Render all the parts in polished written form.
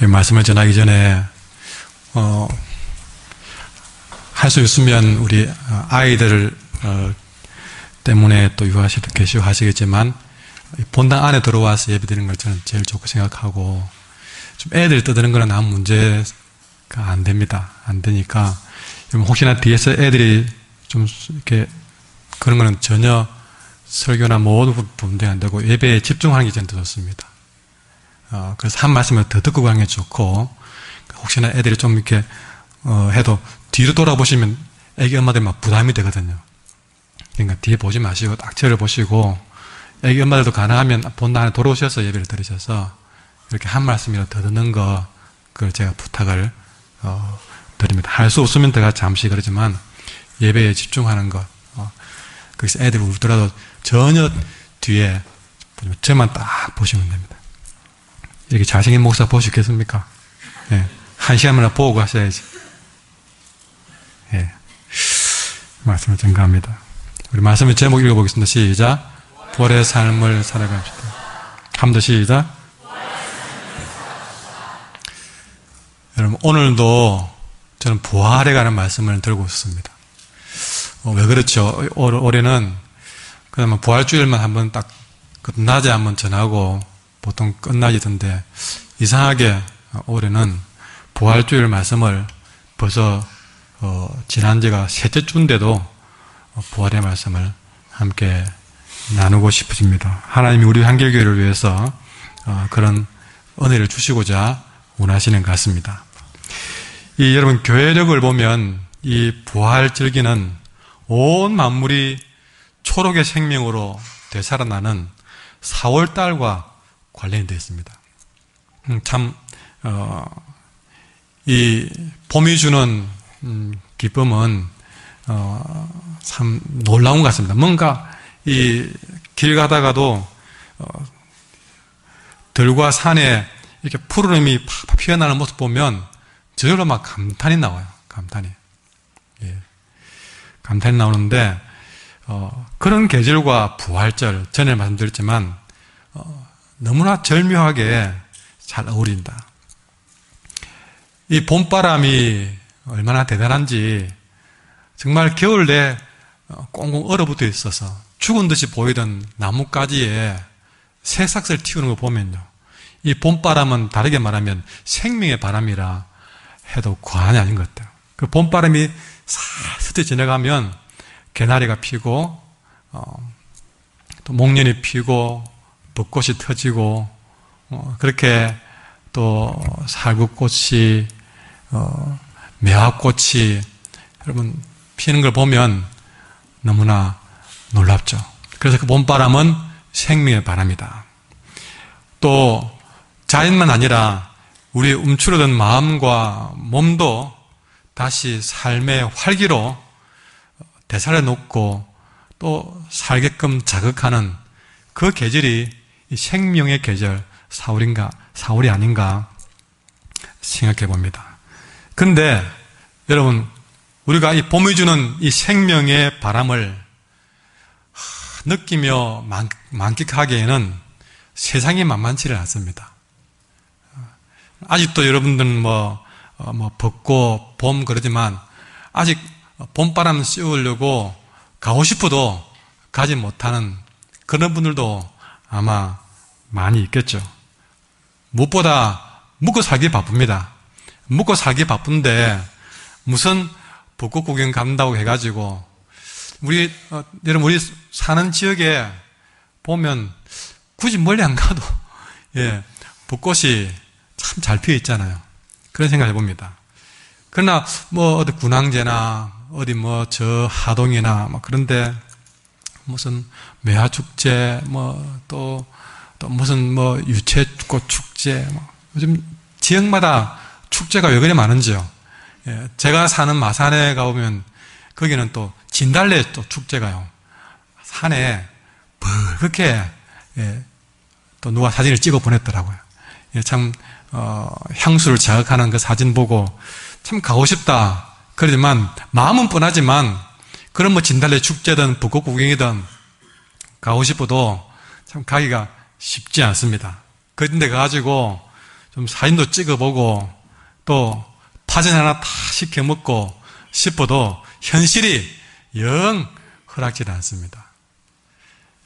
이 말씀을 전하기 전에 할 수 있으면 우리 아이들 때문에 또 유아실도 계시고 하시겠지만 본당 안에 들어와서 예배드리는 걸 저는 제일 좋고 생각하고, 좀 애들 떠드는 거는 아무 문제가 안 됩니다. 안 되니까 혹시나 뒤에서 애들이 좀 이렇게 그런 거는 전혀 설교나 모든 부분이 안 되고 예배에 집중하는 게 저는 더 좋습니다. 그래서 한 말씀을 더 듣고 가는 게 좋고, 혹시나 애들이 좀 이렇게 해도 뒤로 돌아보시면 애기 엄마들 막 부담이 되거든요. 그러니까 뒤에 보지 마시고 딱 저를 보시고, 애기 엄마들도 가능하면 본당 안에 돌아오셔서 예배를 드리셔서 이렇게 한 말씀이라도 더 듣는 거, 그걸 제가 부탁을 드립니다. 할 수 없으면 제가 잠시 그러지만 예배에 집중하는 것, 거기서 애들이 울더라도 전혀 뒤에 저만 딱 보시면 됩니다. 이렇게 잘생긴 목사 보시겠습니까? 예. 한 시간만 보고 가셔야지. 예. 말씀을 증가합니다. 우리 말씀의 제목 읽어보겠습니다. 시작. 부활의 삶을 살아갑시다. 한 번 더 시작. 여러분, 오늘도 저는 부활에 관한 말씀을 들고 있습니다. 왜 그렇죠? 올해는 그냥 부활주일만 한번 딱 낮에 한번 전하고 보통 끝나지던데, 이상하게 올해는 부활주일 말씀을 벌써 지난주가 셋째 주인데도 부활의 말씀을 함께 나누고 싶어집니다. 하나님이 우리 한길교회를 위해서 그런 은혜를 주시고자 원하시는 것 같습니다. 여러분, 교회력을 보면 이 부활 절기는 온 만물이 초록의 생명으로 되살아나는 4월달과 관련이 되어 있습니다. 이 봄이 주는 기쁨은 참 놀라운 것 같습니다. 뭔가 이 길 가다가도 들과 산에 이렇게 푸르름이 팍팍 피어나는 모습 보면 저절로 막 감탄이 나와요. 감탄이. 예. 감탄이 나오는데, 그런 계절과 부활절, 전에 말씀드렸지만, 너무나 절묘하게 잘 어울린다. 이 봄바람이 얼마나 대단한지, 정말 겨울 내 꽁꽁 얼어붙어 있어서 죽은 듯이 보이던 나뭇가지에 새싹을 틔우는 거 보면요, 이 봄바람은 다르게 말하면 생명의 바람이라 해도 과언이 아닌 것 같아요. 그 봄바람이 스쳐 지나가면 개나리가 피고, 또 목련이 피고, 벚꽃이 터지고, 그렇게 또 살구꽃이, 매화꽃이 여러분 피는 걸 보면 너무나 놀랍죠. 그래서 그 봄바람은 생명의 바람이다. 또 자연만 아니라 우리의 움츠러든 마음과 몸도 다시 삶의 활기로 되살려 놓고 또 살게끔 자극하는 그 계절이 이 생명의 계절, 4월이 아닌가 생각해 봅니다. 그런데 여러분, 우리가 이 봄이 주는 이 생명의 바람을 느끼며 만끽하기에는 세상이 만만치를 않습니다. 아직도 여러분들은 벚꽃, 봄 그러지만 아직 봄바람 씌우려고 가고 싶어도 가지 못하는 그런 분들도 아마 많이 있겠죠. 무엇보다 묵고 살기 바쁩니다. 묵고 살기 바쁜데 무슨 벚꽃 구경 간다고 해가지고 여러분, 우리 사는 지역에 보면 굳이 멀리 안 가도 벚꽃이 참 잘 피어 있잖아요. 그런 생각을 해봅니다. 그러나 어디 군항제나 어디 저 하동이나 그런데 무슨 매화축제 또 무슨 유채꽃 축제 요즘 지역마다 축제가 왜 그리 많은지요. 제가 사는 마산에 가보면 거기는 또 진달래 또 축제가요. 산에 그렇게 또 누가 사진을 찍어 보냈더라고요. 참 향수를 자극하는 그 사진 보고 참 가고 싶다. 그러지만 마음은 뻔하지만 그런 진달래 축제든 벚꽃 구경이든 가고 싶어도 참 가기가 쉽지 않습니다. 그런데 가가지고 좀 사진도 찍어보고 또 파전 하나 다 시켜 먹고 싶어도 현실이 영 허락지 않습니다.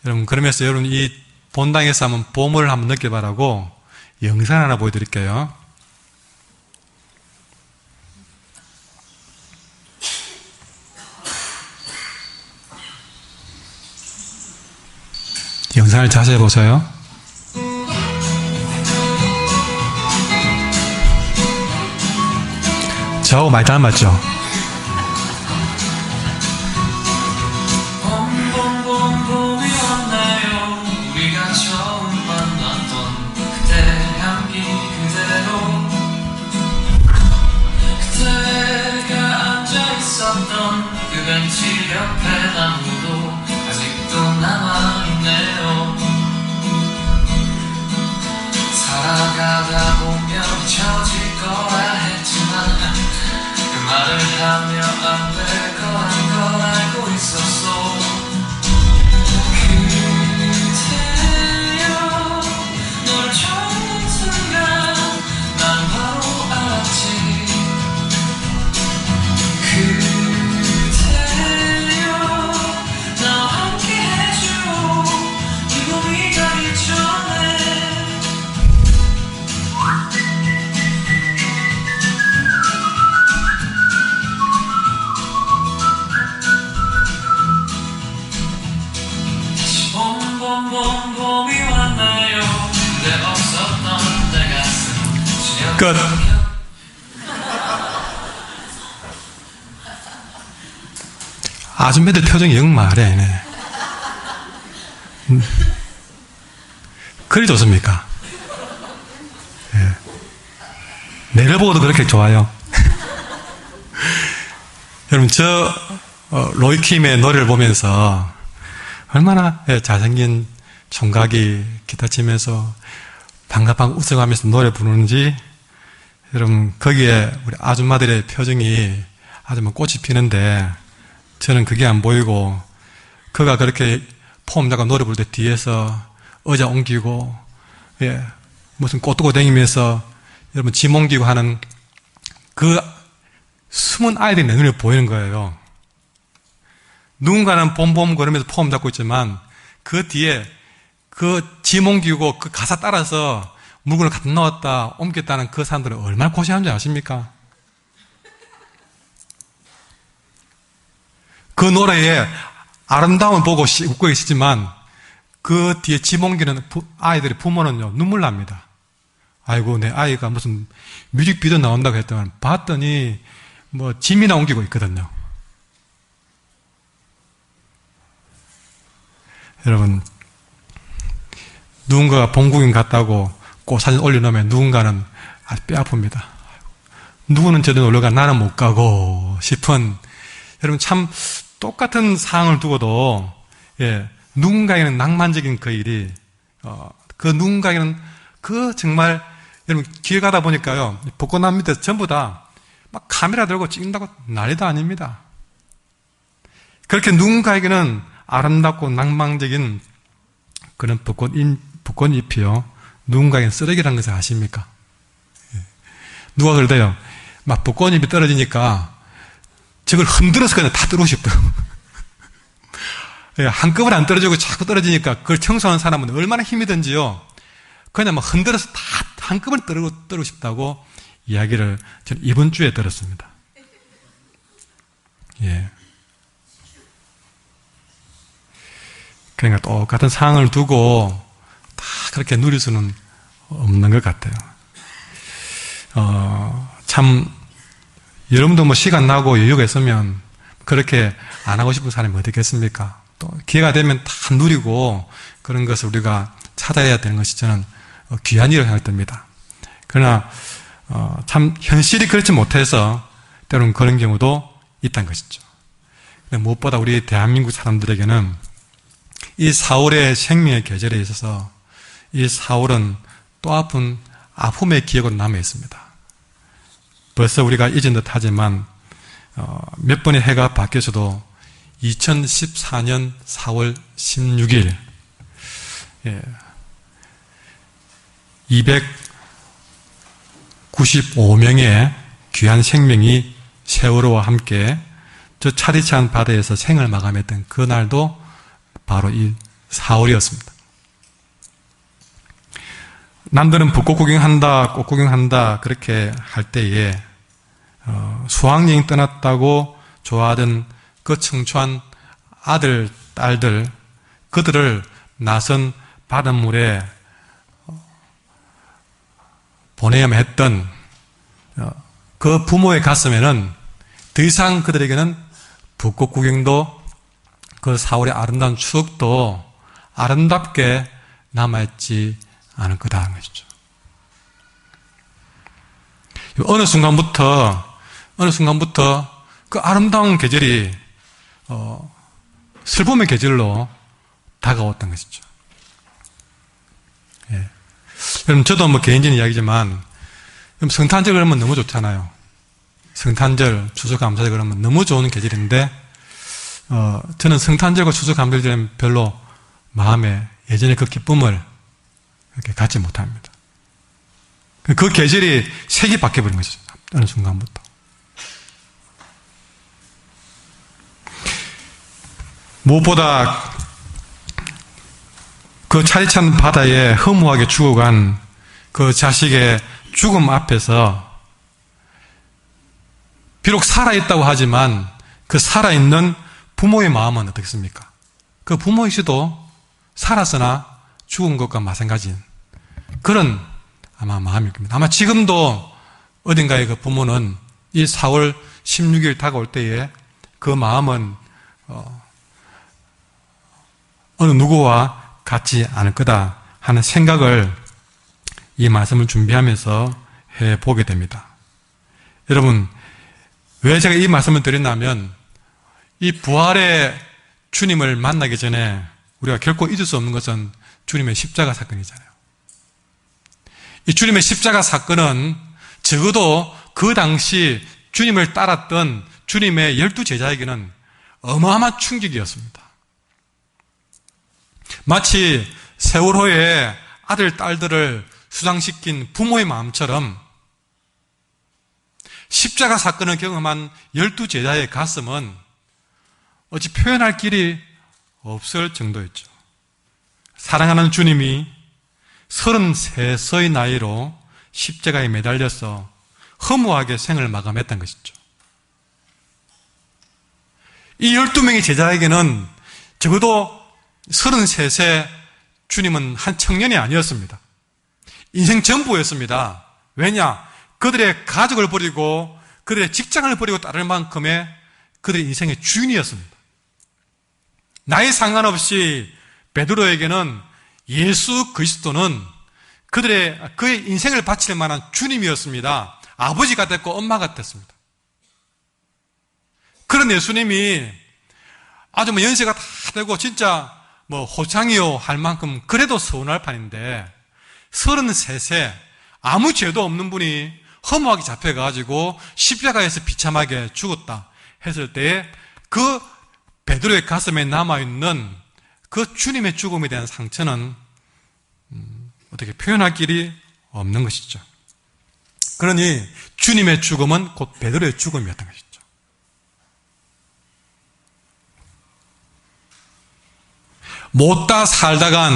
여러분, 그러면서 여러분 이 본당에서 한번 보물을 한번 느껴봐라고 영상 하나 보여드릴게요. 영상을 자세히 보세요. 저하고 많이 닮았죠? 그 벤치 옆에 나무도 아직도 남아있네요. 살아가다 보면 잊혀질 거라 했지만 그 말을 하며 안 될 거란 걸 알고 있었어. 그대여 널 처음 본 순간 난 바로 알았지. 끝. 아줌매들 표정이 영 말해. 그리 좋습니까? 예. 내를 보고도 그렇게 좋아요. 여러분, 로이킴의 노래를 보면서 얼마나 잘생긴 총각이 기타 치면서 방긋방긋 웃어가면서 노래 부르는지, 여러분, 거기에 우리 아줌마들의 표정이 아주 뭐 꽃이 피는데, 저는 그게 안 보이고, 그가 그렇게 폼 잡고 노래 부를 때 뒤에서 의자 옮기고, 예, 무슨 꽃 두고 다니면서, 여러분, 짐 옮기고 하는 그 숨은 아이들이 내 눈에 보이는 거예요. 누군가는 봄봄 걸으면서 폼 잡고 있지만, 그 뒤에 그 짐 옮기고 그 가사 따라서 물건을 갖다 놓았다, 옮겼다는 그 사람들은 얼마나 고생한 줄 아십니까? 그 노래에 아름다움을 보고 웃고 계시지만 그 뒤에 짐 옮기는 아이들의 부모는요, 눈물 납니다. 아이고, 내 아이가 무슨 뮤직비디오 나온다고 했더니 봤더니 뭐 짐이나 옮기고 있거든요. 여러분, 누군가가 본국인 같다고 꼭 사진 올려놓으면 누군가는 아주 뼈 아픕니다. 누구는 저도 놀러가 나는 못 가고 싶은, 여러분, 참 똑같은 상황을 두고도, 예, 누군가에게는 낭만적인 그 일이, 그 누군가에게는 그 정말, 여러분, 길 가다 보니까요, 벚꽃나무 밑에 전부 다 막 카메라 들고 찍는다고 난리도 아닙니다. 그렇게 누군가에게는 아름답고 낭만적인 그런 벚꽃잎이요, 누군가에게는 쓰레기라는 것을 아십니까? 예. 누가 그러대요. 막 벚꽃잎이 떨어지니까 저걸 흔들어서 그냥 다 떨고 싶어요. 예, 한꺼번에 안 떨어지고 자꾸 떨어지니까 그걸 청소하는 사람은 얼마나 힘이 든지요, 그냥 막 흔들어서 다 한꺼번에 떨고 싶다고 이야기를 저는 이번 주에 들었습니다. 예. 그러니까 똑같은 상황을 두고 다 그렇게 누릴 수는 없는 것 같아요. 참, 여러분도 뭐 시간 나고 여유가 있으면 그렇게 안 하고 싶은 사람이 어디 있겠습니까? 또 기회가 되면 다 누리고 그런 것을 우리가 찾아야 되는 것이 저는 귀한 일이라고 생각됩니다. 그러나 참 현실이 그렇지 못해서 때로는 그런 경우도 있다는 것이죠. 근데 무엇보다 우리 대한민국 사람들에게는 이 4월의 생명의 계절에 있어서 이 4월은 또 아픈 아픔의 기억으로 남아 있습니다. 벌써 우리가 잊은 듯 하지만 몇 번의 해가 바뀌어서도 2014년 4월 16일, 예, 95명의 귀한 생명이 세월호와 함께 저 차디치 않은 바다에서 생을 마감했던 그날도 바로 이 4월이었습니다. 남들은 벚꽃 구경한다, 꽃 구경한다 그렇게 할 때에 수학여행 떠났다고 좋아하던 그 청초한 아들, 딸들, 그들을 낯선 바닷물에 보내야만 했던 그 부모의 가슴에는 더 이상 그들에게는 벚꽃 구경도 그 4월의 아름다운 추억도 아름답게 남아있지 않을 거다 하는 것이죠. 어느 순간부터 그 아름다운 계절이 슬픔의 계절로 다가왔던 것이죠. 예. 여러분, 저도 뭐 개인적인 이야기지만 성탄절 그러면 너무 좋잖아요. 성탄절, 추수감사절 그러면 너무 좋은 계절인데 저는 성탄절과 추수감사절은 별로 마음에 예전에 그 기쁨을 그렇게 갖지 못합니다. 그 계절이 색이 바뀌어버린 것이죠. 어느 순간부터. 무엇보다 그 차디찬 바다에 허무하게 죽어간 그 자식의 죽음 앞에서 비록 살아있다고 하지만 그 살아있는 부모의 마음은 어떻겠습니까? 그 부모이시도 살았으나 죽은 것과 마찬가지인 그런 아마 마음일 겁니다. 아마 지금도 어딘가에 그 부모는 이 4월 16일 다가올 때에 그 마음은 어느 누구와 같지 않을 거다 하는 생각을 이 말씀을 준비하면서 해보게 됩니다. 여러분, 왜 제가 이 말씀을 드렸냐면 이 부활의 주님을 만나기 전에 우리가 결코 잊을 수 없는 것은 주님의 십자가 사건이잖아요. 이 주님의 십자가 사건은 적어도 그 당시 주님을 따랐던 주님의 12제자에게는 어마어마한 충격이었습니다. 마치 세월호에 아들, 딸들을 수상시킨 부모의 마음처럼 십자가 사건을 경험한 12제자의 가슴은 어찌 표현할 길이 없을 정도였죠. 사랑하는 주님이 33세의 나이로 십자가에 매달려서 허무하게 생을 마감했던 것이죠. 이 12명의 제자에게는 적어도 33세 주님은 한 청년이 아니었습니다. 인생 전부였습니다. 왜냐? 그들의 가족을 버리고 그들의 직장을 버리고 따를 만큼의 그들의 인생의 주인이었습니다. 나이 상관없이 베드로에게는 예수 그리스도는 그의 인생을 바칠 만한 주님이었습니다. 아버지 같았고 엄마 같았습니다. 그런 예수님이 아주 뭐 연세가 다 되고 진짜 뭐 호창이요 할 만큼 그래도 서운할 판인데 33세 아무 죄도 없는 분이 허무하게 잡혀가지고 십자가에서 비참하게 죽었다 했을 때에 그 베드로의 가슴에 남아있는 그 주님의 죽음에 대한 상처는 어떻게 표현할 길이 없는 것이죠. 그러니 주님의 죽음은 곧 베드로의 죽음이었던 것이죠. 못다 살다간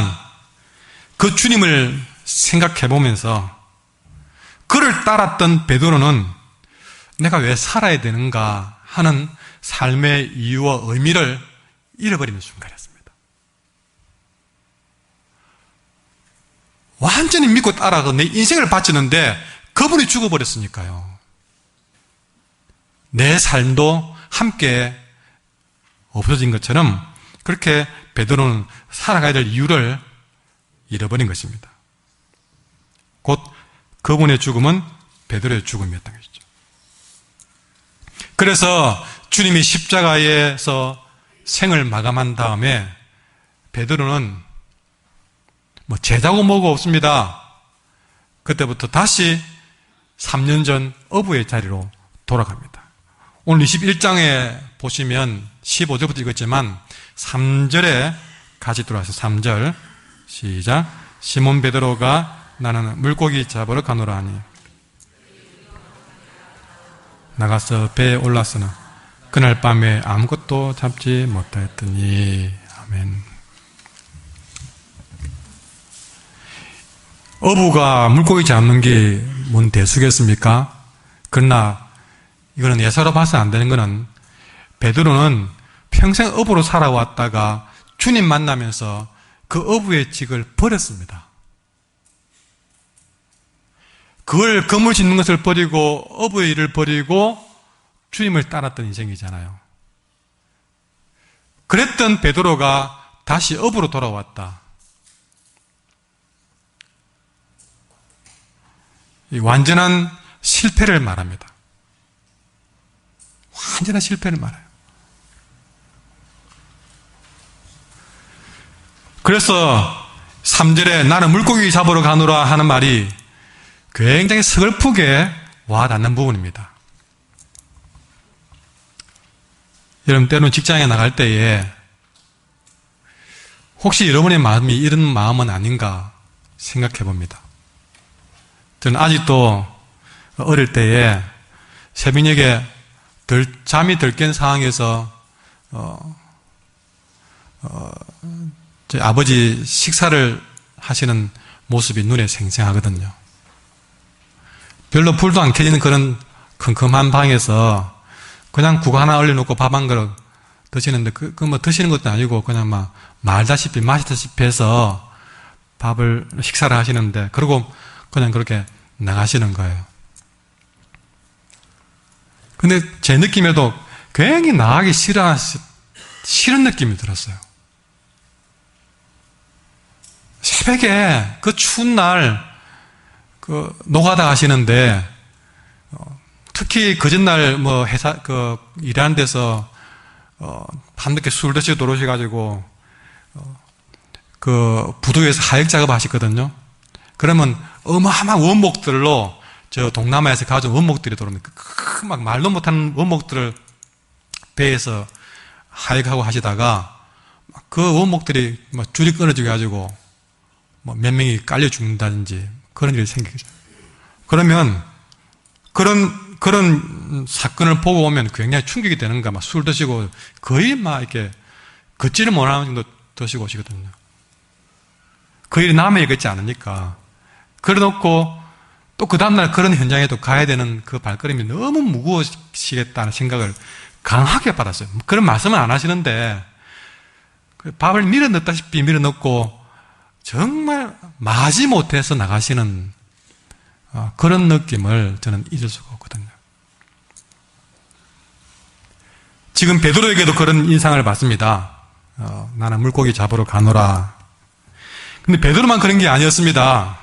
그 주님을 생각해보면서 그를 따랐던 베드로는 내가 왜 살아야 되는가 하는 삶의 이유와 의미를 잃어버리는 순간이었습니다. 완전히 믿고 따라서 내 인생을 바치는데 그분이 죽어버렸으니까요. 내 삶도 함께 없어진 것처럼 그렇게 베드로는 살아가야 될 이유를 잃어버린 것입니다. 곧 그분의 죽음은 베드로의 죽음이었던 것이죠. 그래서 주님이 십자가에서 생을 마감한 다음에 베드로는 뭐 제자고 뭐고 없습니다. 그때부터 다시 3년 전 어부의 자리로 돌아갑니다. 오늘 21장에 보시면 15절부터 읽었지만 3절에 같이 들어와서 3절 시작. 시몬 베드로가 나는 물고기 잡으러 가노라 하니 나가서 배에 올라서는 그날 밤에 아무것도 잡지 못하였더니. 아멘. 어부가 물고기 잡는 게 뭔 대수겠습니까? 그러나 이거는 예사로 봐서 안 되는 거는 베드로는 평생 어부로 살아왔다가 주님 만나면서 그 어부의 직을 버렸습니다. 그걸 그물 짓는 것을 버리고 어부의 일을 버리고 주님을 따랐던 인생이잖아요. 그랬던 베드로가 다시 어부로 돌아왔다. 이 완전한 실패를 말합니다. 완전한 실패를 말해요. 그래서 3절에 나는 물고기 잡으러 가노라 하는 말이 굉장히 서글프게 와닿는 부분입니다. 여러분, 때로는 직장에 나갈 때에 혹시 여러분의 마음이 이런 마음은 아닌가 생각해 봅니다. 저는 아직도 어릴 때에 새벽녘에 잠이 덜 깬 상황에서 저희 아버지 식사를 하시는 모습이 눈에 생생하거든요. 별로 불도 안 켜지는 그런 컴컴한 방에서 그냥 국 하나 얼려놓고 밥 한 그릇 드시는데 뭐 드시는 것도 아니고 그냥 막 말다시피 마시다시피 해서 밥을 식사를 하시는데 그리고 그냥 그렇게 나가시는 거예요. 근데 제 느낌에도 굉장히 나가기 싫은 느낌이 들었어요. 새벽에 그 추운 날 노가다 하시는데 특히 거짓날 뭐 회사 일하는 데서 밤늦게 술 드시고 들어오셔가지고 부두에서 하역 작업 하시거든요. 그러면 어마어마한 원목들로 저 동남아에서 가져온 원목들이 들어옵니다. 막 말도 못하는 원목들을 배에서 하역하고 하시다가 그 원목들이 막 줄이 끊어지게 가지고 뭐 몇 명이 깔려 죽는다든지 그런 일이 생기죠. 그러면 그런 사건을 보고 오면 굉장히 충격이 되는 거야. 막 술 드시고 거의 막 이렇게 걷지를 못하는 정도 드시고 오시거든요. 그 일이 남의 일 같지 않으니까. 그래 놓고 또 그 다음날 그런 현장에도 가야 되는 그 발걸음이 너무 무거우시겠다는 생각을 강하게 받았어요. 그런 말씀은 안 하시는데 밥을 밀어 넣다시피 밀어 넣고 정말 마지 못해서 나가시는 그런 느낌을 저는 잊을 수가 없거든요. 지금 베드로에게도 그런 인상을 받습니다. 나는 물고기 잡으러 가노라. 근데 베드로만 그런 게 아니었습니다.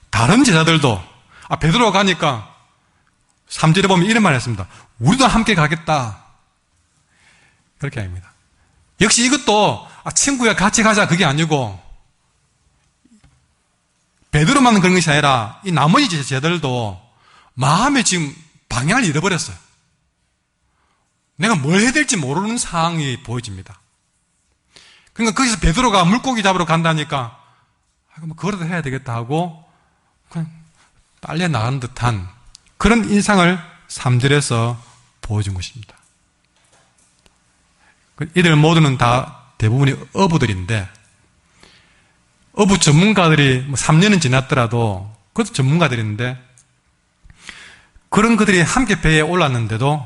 다른 제자들도 베드로가 가니까 3절에 보면 이런 말을 했습니다. 우리도 함께 가겠다. 그렇게 합니다. 역시 이것도 친구야 같이 가자 그게 아니고 베드로만 그런 것이 아니라 이 나머지 제자들도 마음에 지금 방향을 잃어버렸어요. 내가 뭘 해야 될지 모르는 상황이 보여집니다. 그러니까 거기서 베드로가 물고기 잡으러 간다니까 뭐 그거라도 해야 되겠다 하고 그냥 빨려 나간 듯한 그런 인상을 3절에서 보여준 것입니다. 이들 모두는 다 대부분이 어부들인데 어부 전문가들이 3년은 지났더라도 그것도 전문가들인데 그런 그들이 함께 배에 올랐는데도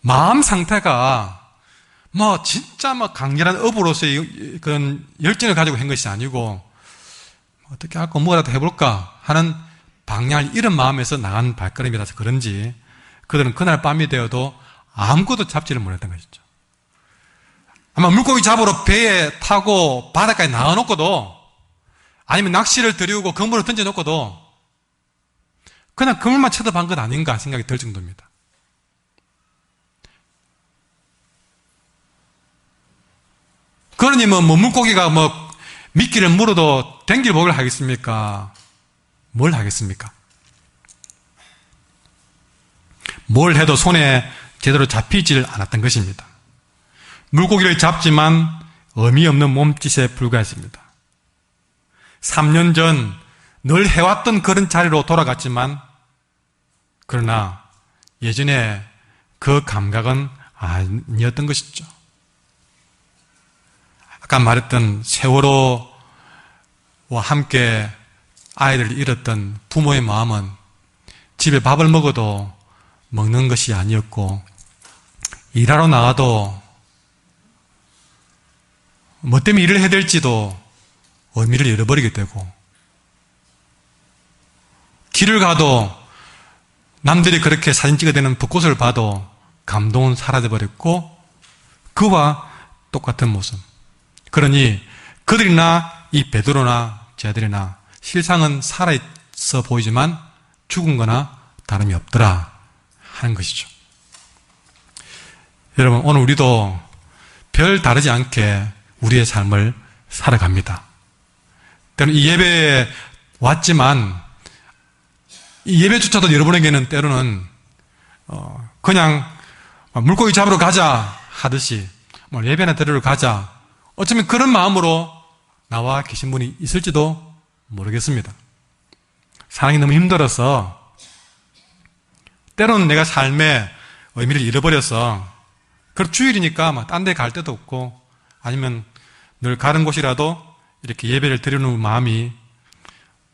마음 상태가 뭐 진짜 뭐 강렬한 어부로서의 그런 열정을 가지고 한 것이 아니고 어떻게 할까 뭐라도 해볼까 하는 방향을 잃은 마음에서 나간 발걸음이라서 그런지 그들은 그날 밤이 되어도 아무것도 잡지를 못했던 것이죠. 아마 물고기 잡으러 배에 타고 바닷가에 나와놓고도 아니면 낚시를 들이우고 그물을 던져놓고도 그냥 그물만 쳐다본 건 아닌가 생각이 들 정도입니다. 그러니 뭐 물고기가 미끼를 물어도 댕길 목을 하겠습니까? 뭘 하겠습니까? 뭘 해도 손에 제대로 잡히지를 않았던 것입니다. 물고기를 잡지만 의미 없는 몸짓에 불과했습니다. 3년 전 늘 해왔던 그런 자리로 돌아갔지만 그러나 예전에 그 감각은 아니었던 것이죠. 아까 말했던 세월호와 함께 아이들을 잃었던 부모의 마음은 집에 밥을 먹어도 먹는 것이 아니었고, 일하러 나가도 뭐 때문에 일을 해야 될지도 의미를 잃어버리게 되고, 길을 가도 남들이 그렇게 사진 찍어대는 벚꽃을 봐도 감동은 사라져버렸고, 그와 똑같은 모습. 그러니 그들이나 이 베드로나 제자들이나 실상은 살아있어 보이지만 죽은 거나 다름이 없더라 하는 것이죠. 여러분, 오늘 우리도 별 다르지 않게 우리의 삶을 살아갑니다. 때로는 이 예배에 왔지만 이 예배조차도 여러분에게는 때로는 그냥 물고기 잡으러 가자 하듯이 예배나 드리러 가자, 어쩌면 그런 마음으로 나와 계신 분이 있을지도 모르겠습니다. 사랑이 너무 힘들어서, 때로는 내가 삶의 의미를 잃어버려서, 그럼 주일이니까 딴 데 갈 데도 없고, 아니면 늘 가는 곳이라도 이렇게 예배를 드리는 마음이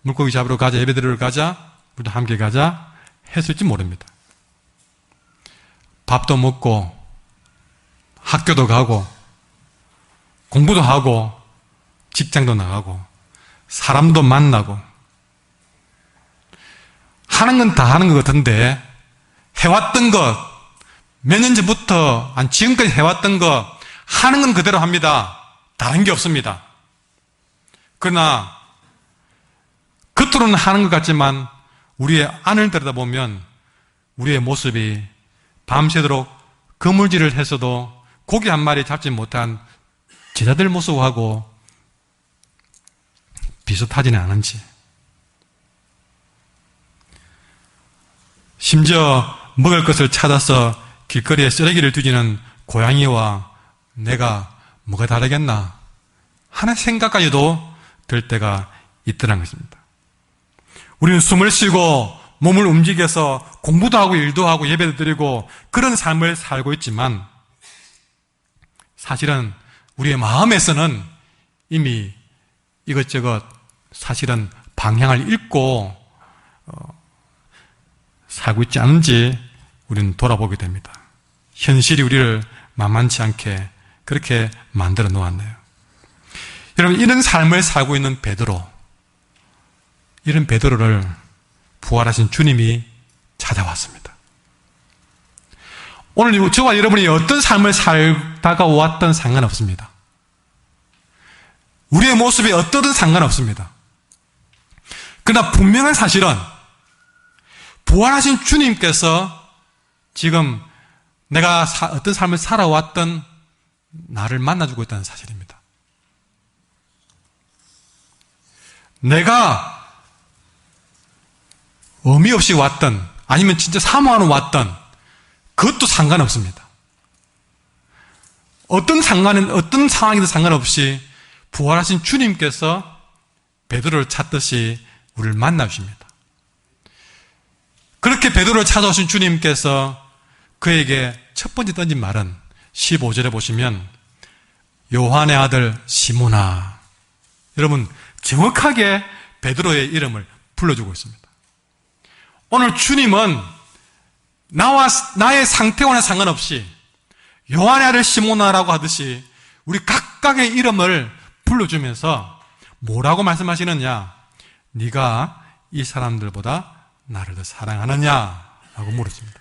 물고기 잡으러 가자, 예배 드리러 가자, 우리도 함께 가자 했을지 모릅니다. 밥도 먹고 학교도 가고 공부도 하고 직장도 나가고 사람도 만나고 하는 건 다 하는 것 같은데, 해왔던 것, 몇 년 전부터 지금까지 해왔던 것 하는 건 그대로 합니다. 다른 게 없습니다. 그러나 겉으로는 하는 것 같지만 우리의 안을 들여다보면 우리의 모습이 밤새도록 그물질을 했어도 고기 한 마리 잡지 못한 제자들 모습하고 비슷하지는 않은지, 심지어 먹을 것을 찾아서 길거리에 쓰레기를 뒤지는 고양이와 내가 뭐가 다르겠나 하는 생각까지도 들 때가 있더란 것입니다. 우리는 숨을 쉬고 몸을 움직여서 공부도 하고 일도 하고 예배도 드리고 그런 삶을 살고 있지만, 사실은 우리의 마음에서는 이미 이것저것 사실은 방향을 잃고 살고 있지 않은지 우리는 돌아보게 됩니다. 현실이 우리를 만만치 않게 그렇게 만들어 놓았네요. 여러분, 이런 삶을 살고 있는 베드로, 이런 베드로를 부활하신 주님이 찾아왔습니다. 오늘 저와 여러분이 어떤 삶을 살다가 왔던 상관없습니다. 우리의 모습이 어떠든 상관없습니다. 그러나 분명한 사실은 부활하신 주님께서 지금 내가 어떤 삶을 살아왔던 나를 만나주고 있다는 사실입니다. 내가 의미 없이 왔던, 아니면 진짜 사모하는 왔던, 그것도 상관없습니다. 어떤 상황이든 상관없이 부활하신 주님께서 베드로를 찾듯이 우리를 만나주십니다. 그렇게 베드로를 찾아오신 주님께서 그에게 첫 번째 던진 말은 15절에 보시면 요한의 아들 시몬아. 여러분, 정확하게 베드로의 이름을 불러주고 있습니다. 오늘 주님은 나의 상태와는 상관없이 요한의 아들 시몬아라고 하듯이 우리 각각의 이름을 불러주면서 뭐라고 말씀하시느냐? 네가 이 사람들보다 나를 더 사랑하느냐라고 물었습니다.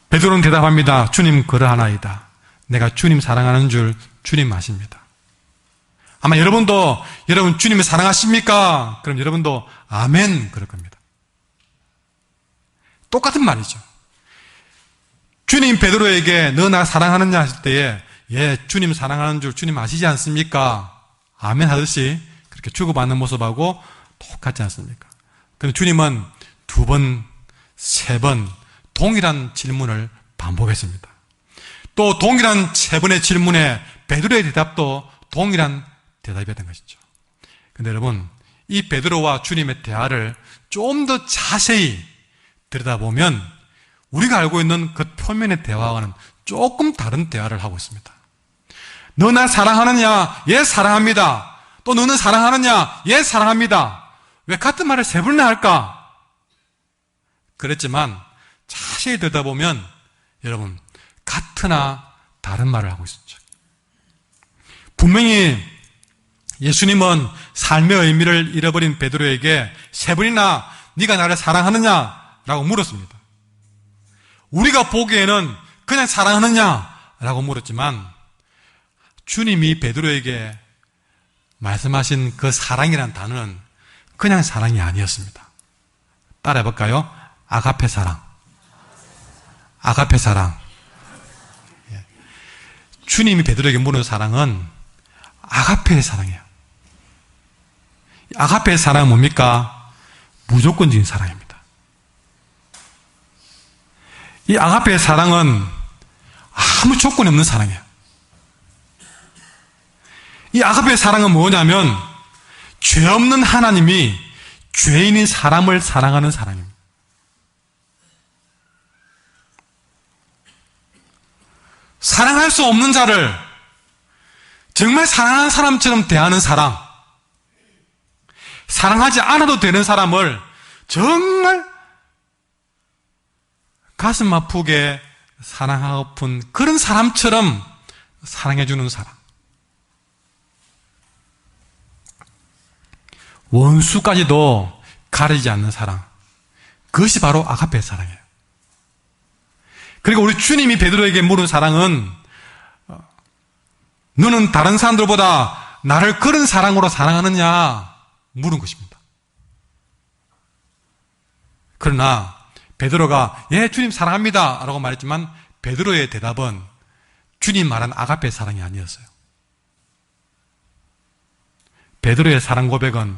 베드로는 대답합니다. 주님, 그러하나이다. 내가 주님 사랑하는 줄 주님 아십니다. 아마 여러분도 여러분 주님을 사랑하십니까? 그럼 여러분도 아멘 그럴 겁니다. 똑같은 말이죠. 주님 베드로에게 너 나 사랑하느냐 하실 때에 예, 주님 사랑하는 줄 주님 아시지 않습니까? 아멘 하듯이 그렇게 주고받는 모습하고 똑같지 않습니까? 그런데 주님은 2번, 3번 동일한 질문을 반복했습니다. 또 동일한 3번의 질문에 베드로의 대답도 동일한 대답이었던 것이죠. 그런데 여러분, 이 베드로와 주님의 대화를 좀 더 자세히 들여다보면 우리가 알고 있는 그 표면의 대화와는 조금 다른 대화를 하고 있습니다. 너 나 사랑하느냐? 예, 사랑합니다. 또 너는 사랑하느냐? 예, 사랑합니다. 왜 같은 말을 세 번이나 할까? 그랬지만 자세히 들여다보면 여러분 같으나 다른 말을 하고 있었죠. 분명히 예수님은 삶의 의미를 잃어버린 베드로에게 세 번이나 네가 나를 사랑하느냐라고 물었습니다. 우리가 보기에는 그냥 사랑하느냐라고 물었지만 주님이 베드로에게 말씀하신 그 사랑이라는 단어는 그냥 사랑이 아니었습니다. 따라해볼까요? 아가페 사랑. 아가페 사랑. 주님이 베드로에게 물은 사랑은 아가페의 사랑이에요. 아가페의 사랑은 뭡니까? 무조건적인 사랑입니다. 이 아가페의 사랑은 아무 조건이 없는 사랑이에요. 이 아가페의 사랑은 뭐냐면 죄 없는 하나님이 죄인인 사람을 사랑하는 사랑입니다. 사랑할 수 없는 자를 정말 사랑하는 사람처럼 대하는 사랑, 사랑하지 않아도 되는 사람을 정말 가슴 아프게 사랑하고픈 그런 사람처럼 사랑해주는 사랑, 원수까지도 가리지 않는 사랑, 그것이 바로 아가페의 사랑이에요. 그리고 우리 주님이 베드로에게 물은 사랑은 너는 다른 사람들보다 나를 그런 사랑으로 사랑하느냐 물은 것입니다. 그러나 베드로가 예 주님 사랑합니다 라고 말했지만 베드로의 대답은 주님 말한 아가페의 사랑이 아니었어요. 베드로의 사랑 고백은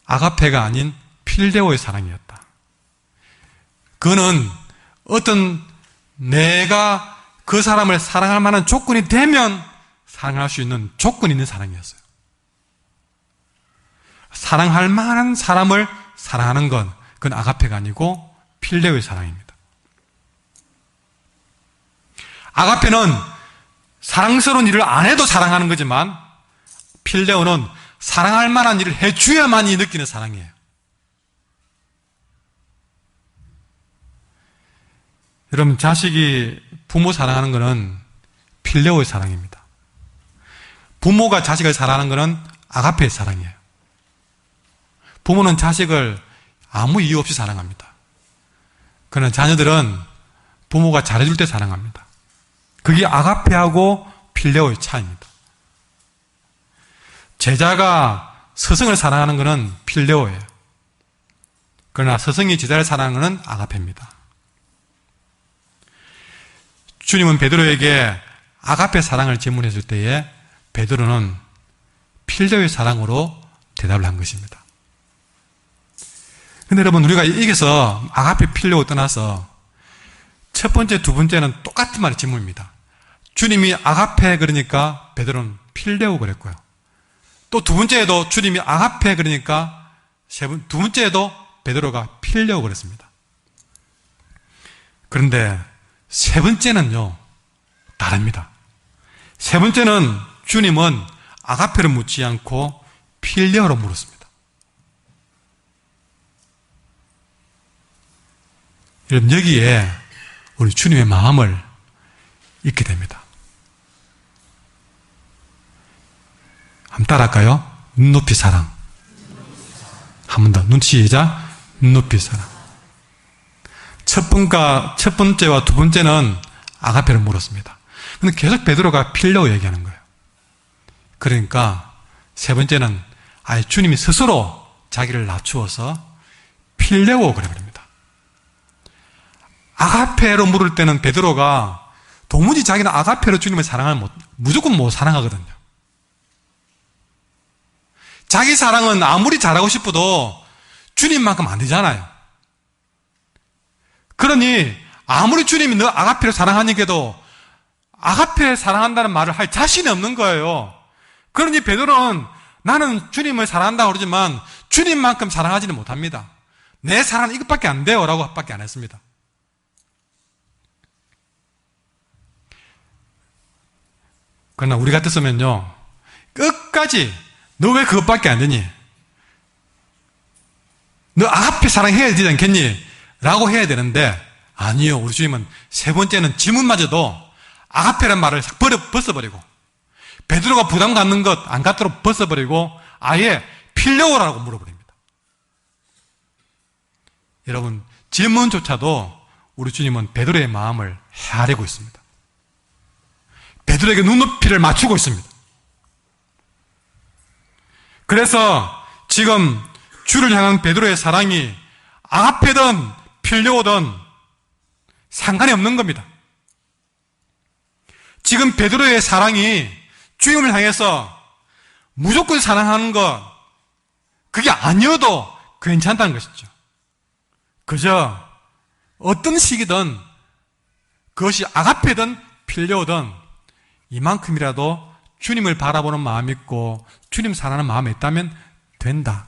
아가페가 아닌 필데오의 사랑이었다. 그는 어떤 내가 그 사람을 사랑할 만한 조건이 되면 사랑할 수 있는 조건이 있는 사랑이었어요. 사랑할 만한 사람을 사랑하는 건 그건 아가페가 아니고 필데오의 사랑입니다. 아가페는 사랑스러운 일을 안 해도 사랑하는 거지만 필데오는 사랑할 만한 일을 해줘야만이 느끼는 사랑이에요. 여러분, 자식이 부모 사랑하는 것은 필데오의 사랑입니다. 부모가 자식을 사랑하는 것은 아가페의 사랑이에요. 부모는 자식을 아무 이유 없이 사랑합니다. 그러나 자녀들은 부모가 잘해줄 때 사랑합니다. 그게 아가페하고 필데오의 차이입니다. 제자가 스승을 사랑하는 것은 필데오예요. 그러나 스승이 제자를 사랑하는 것은 아가페입니다. 주님은 베드로에게 아가페 사랑을 질문했을 때에 베드로는 필데오의 사랑으로 대답을 한 것입니다. 근데 여러분, 우리가 여기서 아가페 필데오 떠나서 첫 번째, 두 번째는 똑같은 말의 질문입니다. 주님이 아가페 그러니까 베드로는 필데오 그랬고요. 또 두 번째에도 주님이 아가페 그러니까 두 번째에도 베드로가 필데오 그랬습니다. 그런데 세 번째는요, 다릅니다. 세 번째는 주님은 아가페를 묻지 않고 필데오로 물었습니다. 여러분, 여기에 우리 주님의 마음을 잊게 됩니다. 한번 따라할까요? 눈높이 사랑. 한 번 더. 눈 시작. 눈높이 사랑. 첫 번째와 두 번째는 아가페를 물었습니다. 근데 계속 베드로가 필데오 얘기하는 거예요. 그러니까 세 번째는 아예 주님이 스스로 자기를 낮추어서 필데오 그래버립니다. 아가페로 물을 때는 베드로가 도무지 자기는 아가페로 주님을 사랑하면 무조건 못 사랑하거든요. 자기 사랑은 아무리 잘하고 싶어도 주님만큼 안 되잖아요. 그러니 아무리 주님이 너 아가페를 사랑하니까도 아가페 사랑한다는 말을 할 자신이 없는 거예요. 그러니 베드로는 나는 주님을 사랑한다고 그러지만 주님만큼 사랑하지는 못합니다. 내 사랑은 이것밖에 안 돼요 라고 밖에 안 했습니다. 그러나 우리 같았으면요, 끝까지 너 왜 그것밖에 안 되니? 너 아가페 사랑해야 되지 않겠니? 라고 해야 되는데 아니요. 우리 주님은 세 번째는 질문마저도 아가페란 말을 벗어버리고 베드로가 부담 갖는 것 안 갖도록 벗어버리고 아예 필요라고 물어버립니다. 여러분, 질문조차도 우리 주님은 베드로의 마음을 헤아리고 있습니다. 베드로에게 눈높이를 맞추고 있습니다. 그래서 지금 주를 향한 베드로의 사랑이 아가페든 필요든 상관이 없는 겁니다. 지금 베드로의 사랑이 주님을 향해서 무조건 사랑하는 것, 그게 아니어도 괜찮다는 것이죠. 그저 어떤 시기든 그것이 아가페든 필요든 이만큼이라도 주님을 바라보는 마음이 있고 주님 사랑하는 마음이 있다면 된다.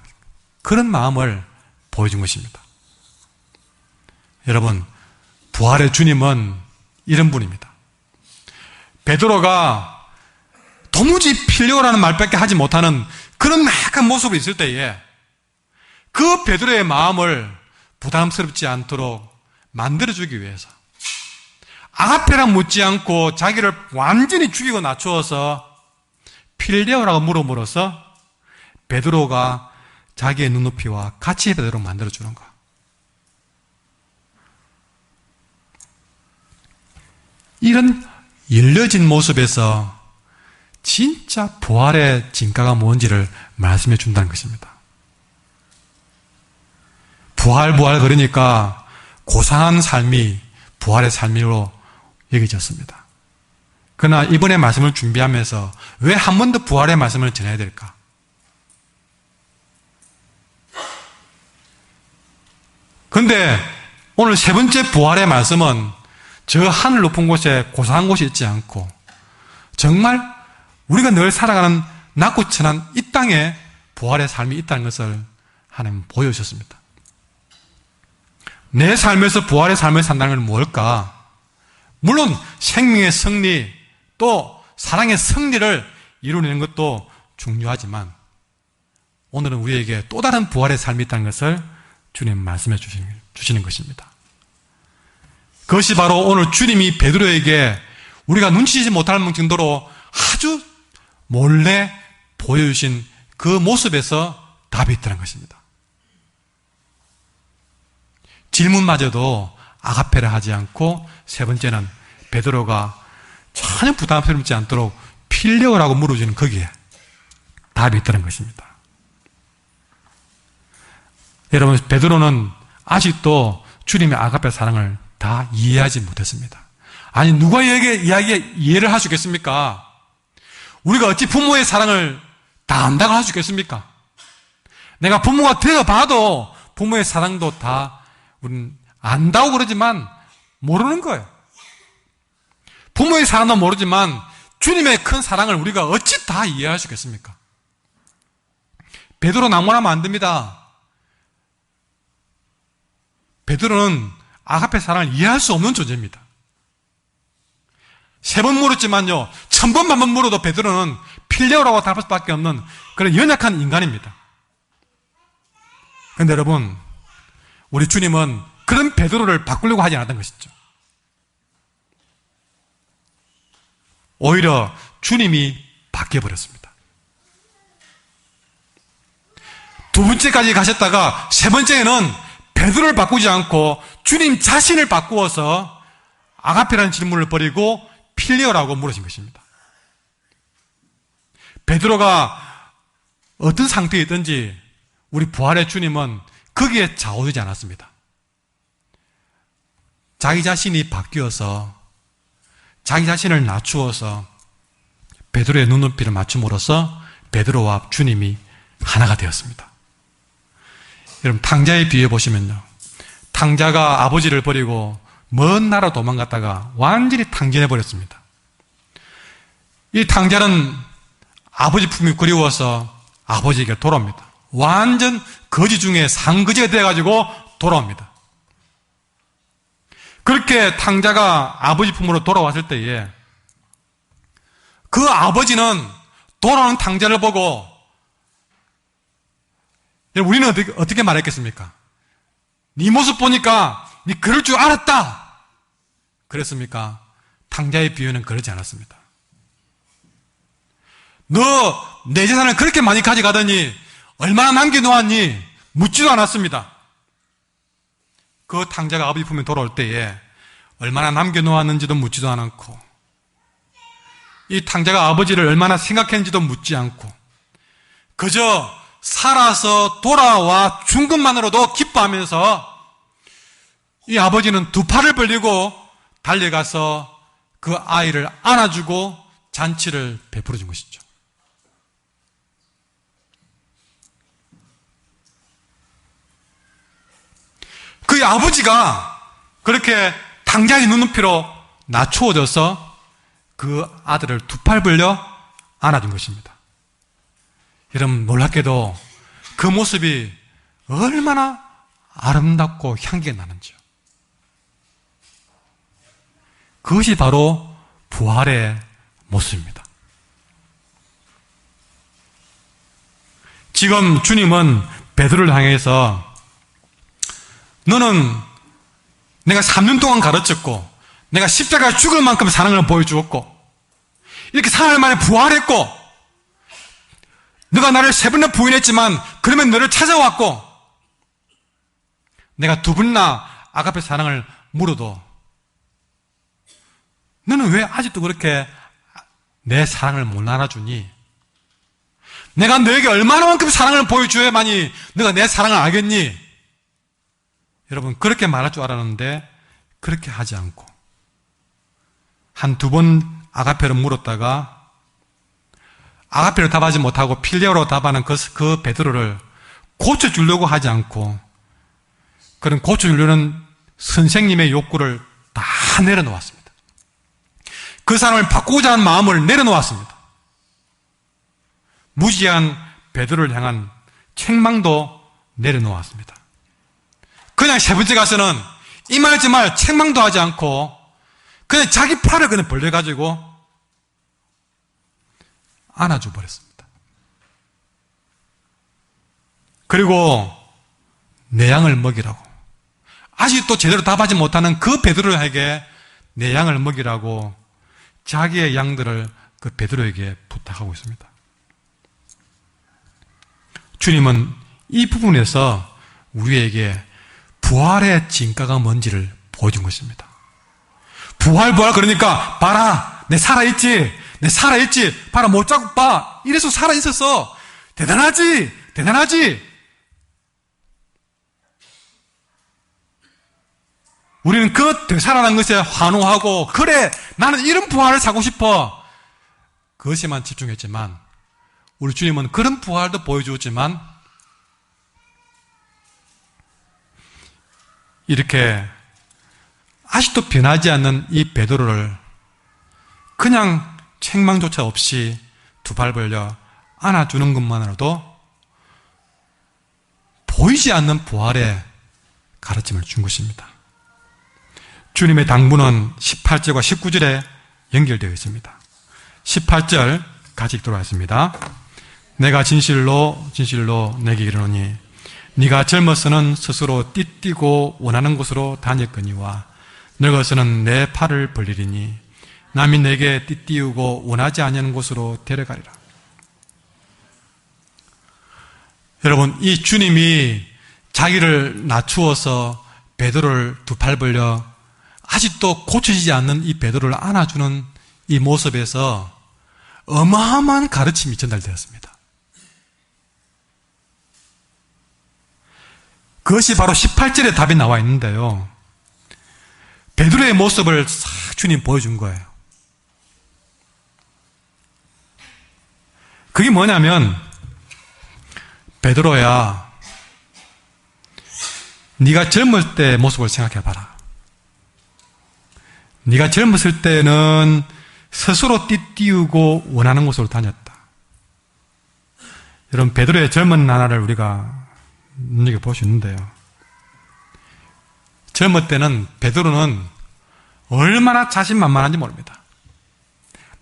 그런 마음을 보여준 것입니다. 여러분, 부활의 주님은 이런 분입니다. 베드로가 도무지 필요라는 말밖에 하지 못하는 그런 나약한 모습으로 있을 때에 그 베드로의 마음을 부담스럽지 않도록 만들어주기 위해서 아가페랑 묻지 않고 자기를 완전히 죽이고 낮추어서 필레오라고 물음으로써 베드로가 자기의 눈높이와 같이 되도록 만들어주는 것. 이런 열려진 모습에서 진짜 부활의 진가가 뭔지를 말씀해 준다는 것입니다. 부활 그러니까 고상한 삶이 부활의 삶으로 여겨졌습니다. 그러나 이번에 말씀을 준비하면서 왜 한 번 더 부활의 말씀을 전해야 될까? 그런데 오늘 세 번째 부활의 말씀은 저 하늘 높은 곳에 고상한 곳이 있지 않고 정말 우리가 늘 살아가는 낮고 천한 이 땅에 부활의 삶이 있다는 것을 하나님 보여주셨습니다. 내 삶에서 부활의 삶을 산다는 건 뭘까? 물론 생명의 승리 또 사랑의 승리를 이루는 것도 중요하지만 오늘은 우리에게 또 다른 부활의 삶이 있다는 것을 주님 말씀해 주시는 것입니다. 그것이 바로 오늘 주님이 베드로에게 우리가 눈치채지 못할 정도로 아주 몰래 보여주신 그 모습에서 답이 있다는 것입니다. 질문마저도 아가페를 하지 않고 세 번째는 베드로가 전혀 부담스럽지 않도록 필레오라고 물어주는 거기에 답이 있다는 것입니다. 여러분, 베드로는 아직도 주님의 아가페 사랑을 다 이해하지 못했습니다. 아니, 누가 이해를 할 수 있겠습니까? 우리가 어찌 부모의 사랑을 다 안다고 할 수 있겠습니까? 내가 부모가 되어봐도 부모의 사랑도 다 우리는 안다고 그러지만 모르는 거예요. 부모의 사랑도 모르지만 주님의 큰 사랑을 우리가 어찌 다 이해할 수 있겠습니까? 베드로 낭만하면 안 됩니다. 베드로는 아가페 사랑을 이해할 수 없는 존재입니다. 3번 물었지만요, 1000번 만번 물어도 베드로는 필레오라고 답할 수밖에 없는 그런 연약한 인간입니다. 그런데 여러분, 우리 주님은 그런 베드로를 바꾸려고 하지 않았던 것이죠. 오히려 주님이 바뀌어버렸습니다. 두 번째까지 가셨다가 세 번째에는 베드로를 바꾸지 않고 주님 자신을 바꾸어서 아가페라는 질문을 버리고 필레오라고 물으신 것입니다. 베드로가 어떤 상태에 있든지 우리 부활의 주님은 거기에 좌우되지 않았습니다. 자기 자신이 바뀌어서 자기 자신을 낮추어서 베드로의 눈높이를 맞춤으로써 베드로와 주님이 하나가 되었습니다. 여러분, 탕자에 비유해 보시면요, 탕자가 아버지를 버리고 먼 나라 도망갔다가 완전히 탕진해 버렸습니다. 이 탕자는 아버지 품이 그리워서 아버지에게 돌아옵니다. 완전 거지 중에 상거지가 되어가지고 돌아옵니다. 그렇게 탕자가 아버지 품으로 돌아왔을 때에 그 아버지는 돌아오는 탕자를 보고, 우리는 어떻게 말했겠습니까? 네 모습 보니까 네 그럴 줄 알았다 그랬습니까? 탕자의 비유는 그러지 않았습니다. 너 내 재산을 그렇게 많이 가져가더니 얼마나 남겨놓았니? 묻지도 않았습니다. 그 탕자가 아버지 품에 돌아올 때에 얼마나 남겨놓았는지도 묻지도 않았고, 이 탕자가 아버지를 얼마나 생각했는지도 묻지 않고, 그저 살아서 돌아와 준 것만으로도 기뻐하면서 이 아버지는 두 팔을 벌리고 달려가서 그 아이를 안아주고 잔치를 베풀어 준 것이죠. 그 아버지가 그렇게 탕자의 눈높이로 낮추어져서 그 아들을 두 팔 벌려 안아준 것입니다. 여러분, 놀랍게도 그 모습이 얼마나 아름답고 향기가 나는지요. 그것이 바로 부활의 모습입니다. 지금 주님은 베드로를 향해서 너는 내가 3년 동안 가르쳤고 내가 십자가에 죽을 만큼 사랑을 보여주었고 이렇게 사흘 만에 부활했고 너가 나를 3번이나 부인했지만 그러면 너를 찾아왔고 내가 2번이나 아가페 사랑을 물어도 너는 왜 아직도 그렇게 내 사랑을 못 알아주니? 내가 너에게 얼마나만큼 사랑을 보여줘야만이 너가 내 사랑을 알겠니? 여러분, 그렇게 말할 줄 알았는데 그렇게 하지 않고 한 2번 아가페를 물었다가 아가페를 답하지 못하고 필레오로 답하는 그 베드로를 고쳐주려고 하지 않고 그런 고쳐주려는 선생님의 욕구를 다 내려놓았습니다. 그 사람을 바꾸고자 하는 마음을 내려놓았습니다. 무지한 베드로를 향한 책망도 내려놓았습니다. 그냥 3번째 가서는 이 말 저 말 책망도 하지 않고 그냥 자기 팔을 그냥 벌려가지고 안아줘 버렸습니다. 그리고 내 양을 먹이라고, 아직도 제대로 답하지 못하는 그 베드로에게 내 양을 먹이라고 자기의 양들을 그 베드로에게 부탁하고 있습니다. 주님은 이 부분에서 우리에게 부활의 진가가 뭔지를 보여준 것입니다. 부활 그러니까 봐라, 내 살아있지, 내 살아있지, 봐라, 못 잡고 봐, 이래서 살아있었어, 대단하지, 대단하지. 우리는 그 되살아난 것에 환호하고 그래, 나는 이런 부활을 사고 싶어, 그것에만 집중했지만 우리 주님은 그런 부활도 보여주었지만 이렇게 아직도 변하지 않는 이 베드로를 그냥 책망조차 없이 2발 벌려 안아주는 것만으로도 보이지 않는 부활의 가르침을 준 것입니다. 주님의 당부는 18절과 19절에 연결되어 있습니다. 18절 같이 읽도록 하겠습니다. 내가 진실로 진실로 내게 이르노니 네가 젊어서는 스스로 띠띠고 원하는 곳으로 다녔거니와 늙어서는 내 팔을 벌리리니 남이 내게 띠띠우고 원하지 아니하는 곳으로 데려가리라. 여러분, 이 주님이 자기를 낮추어서 베드로를 2팔 벌려 아직도 고쳐지지 않는 이 베드로를 안아주는 이 모습에서 어마어마한 가르침이 전달되었습니다. 그것이 바로 18절에 답이 나와 있는데요, 베드로의 모습을 싹 주님 보여준 거예요. 그게 뭐냐면, 베드로야, 네가 젊을 때 모습을 생각해봐라. 네가 젊었을 때는 스스로 띠띠우고 원하는 곳으로 다녔다. 여러분, 베드로의 젊은 나날을 우리가 눈여겨볼 수 있는데요. 젊을 때는 베드로는 얼마나 자신만만한지 모릅니다.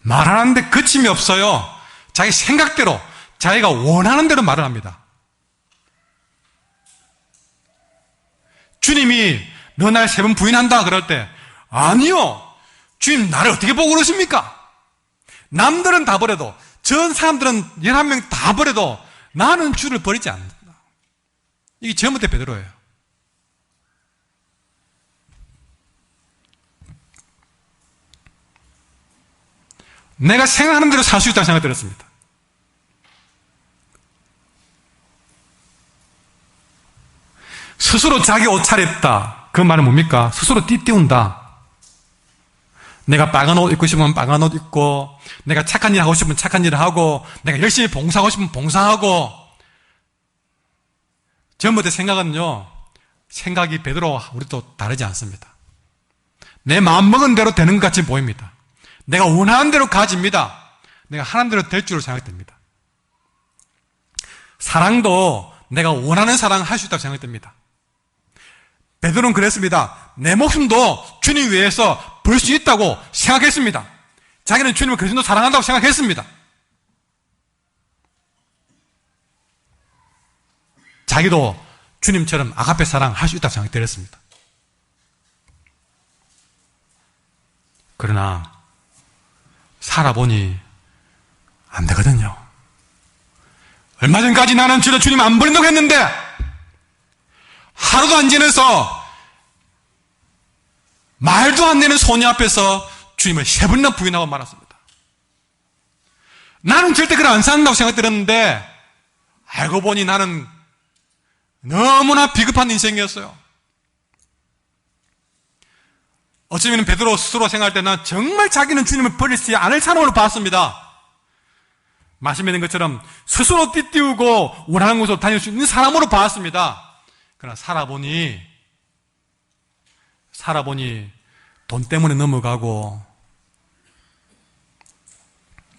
말하는데 그침이 없어요. 자기 생각대로, 자기가 원하는 대로 말을 합니다. 주님이 너 날 3번 부인한다 그럴 때, 아니요, 주님 나를 어떻게 보고 그러십니까? 남들은 다 버려도, 전 사람들은 11명 다 버려도 나는 주를 버리지 않는다. 이게 젊을 때 베드로예요. 내가 생각하는 대로 살 수 있다는 생각이 들었습니다. 스스로 자기 옷 차렸다. 그 말은 뭡니까? 스스로 띠띠운다. 내가 빨간 옷 입고 싶으면 빨간 옷 입고, 내가 착한 일 하고 싶으면 착한 일을 하고, 내가 열심히 봉사하고 싶으면 봉사하고. 젊을 때 생각은요, 생각이 베드로 우리도 다르지 않습니다. 내 마음먹은 대로 되는 것 같이 보입니다. 내가 원하는 대로 가집니다. 내가 하나님 대로 될 줄로 생각됩니다. 사랑도 내가 원하는 사랑을 할 수 있다고 생각됩니다. 베드로는 그랬습니다. 내 목숨도 주님 위해서 벌 수 있다고 생각했습니다. 자기는 주님을 그 정도 사랑한다고 생각했습니다. 자기도 주님처럼 아가페 사랑을 할 수 있다고 생각했습니다. 그러나 살아보니 안 되거든요. 얼마 전까지 나는 주님 안 버린다고 했는데 하루도 안 지나서 말도 안 되는 소녀 앞에서 주님을 3번이나 부인하고 말았습니다. 나는 절대 그걸 안 산다고 생각들었는데 알고 보니 나는 너무나 비겁한 인생이었어요. 어쩌면 베드로 스스로 생각할 때는 정말 자기는 주님을 버리지 않을 사람으로 봤습니다. 말씀에 있는 것처럼 스스로 띠띠우고 원하는 곳으로 다닐 수 있는 사람으로 봤습니다. 그러나 살아보니 돈 때문에 넘어가고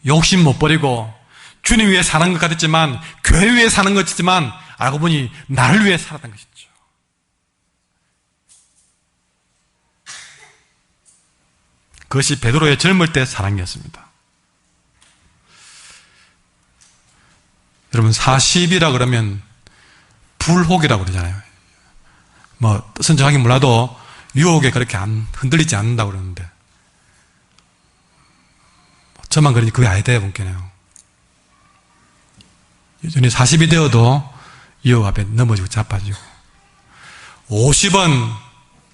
욕심 못 버리고 주님 위해 사는 것 같았지만 교회 위해 사는 것 같지만 알고 보니 나를 위해 살았던 것이죠. 그것이 베드로의 젊을 때 사랑이었습니다. 여러분 40이라 그러면 불혹이라고 그러잖아요. 뭐 뜻은 정확히 몰라도 유혹에 그렇게 흔들리지 않는다고 그러는데 저만 그러니 그게 아니대요, 본께네요. 여전히 40이 되어도 유혹 앞에 넘어지고 자빠지고 50은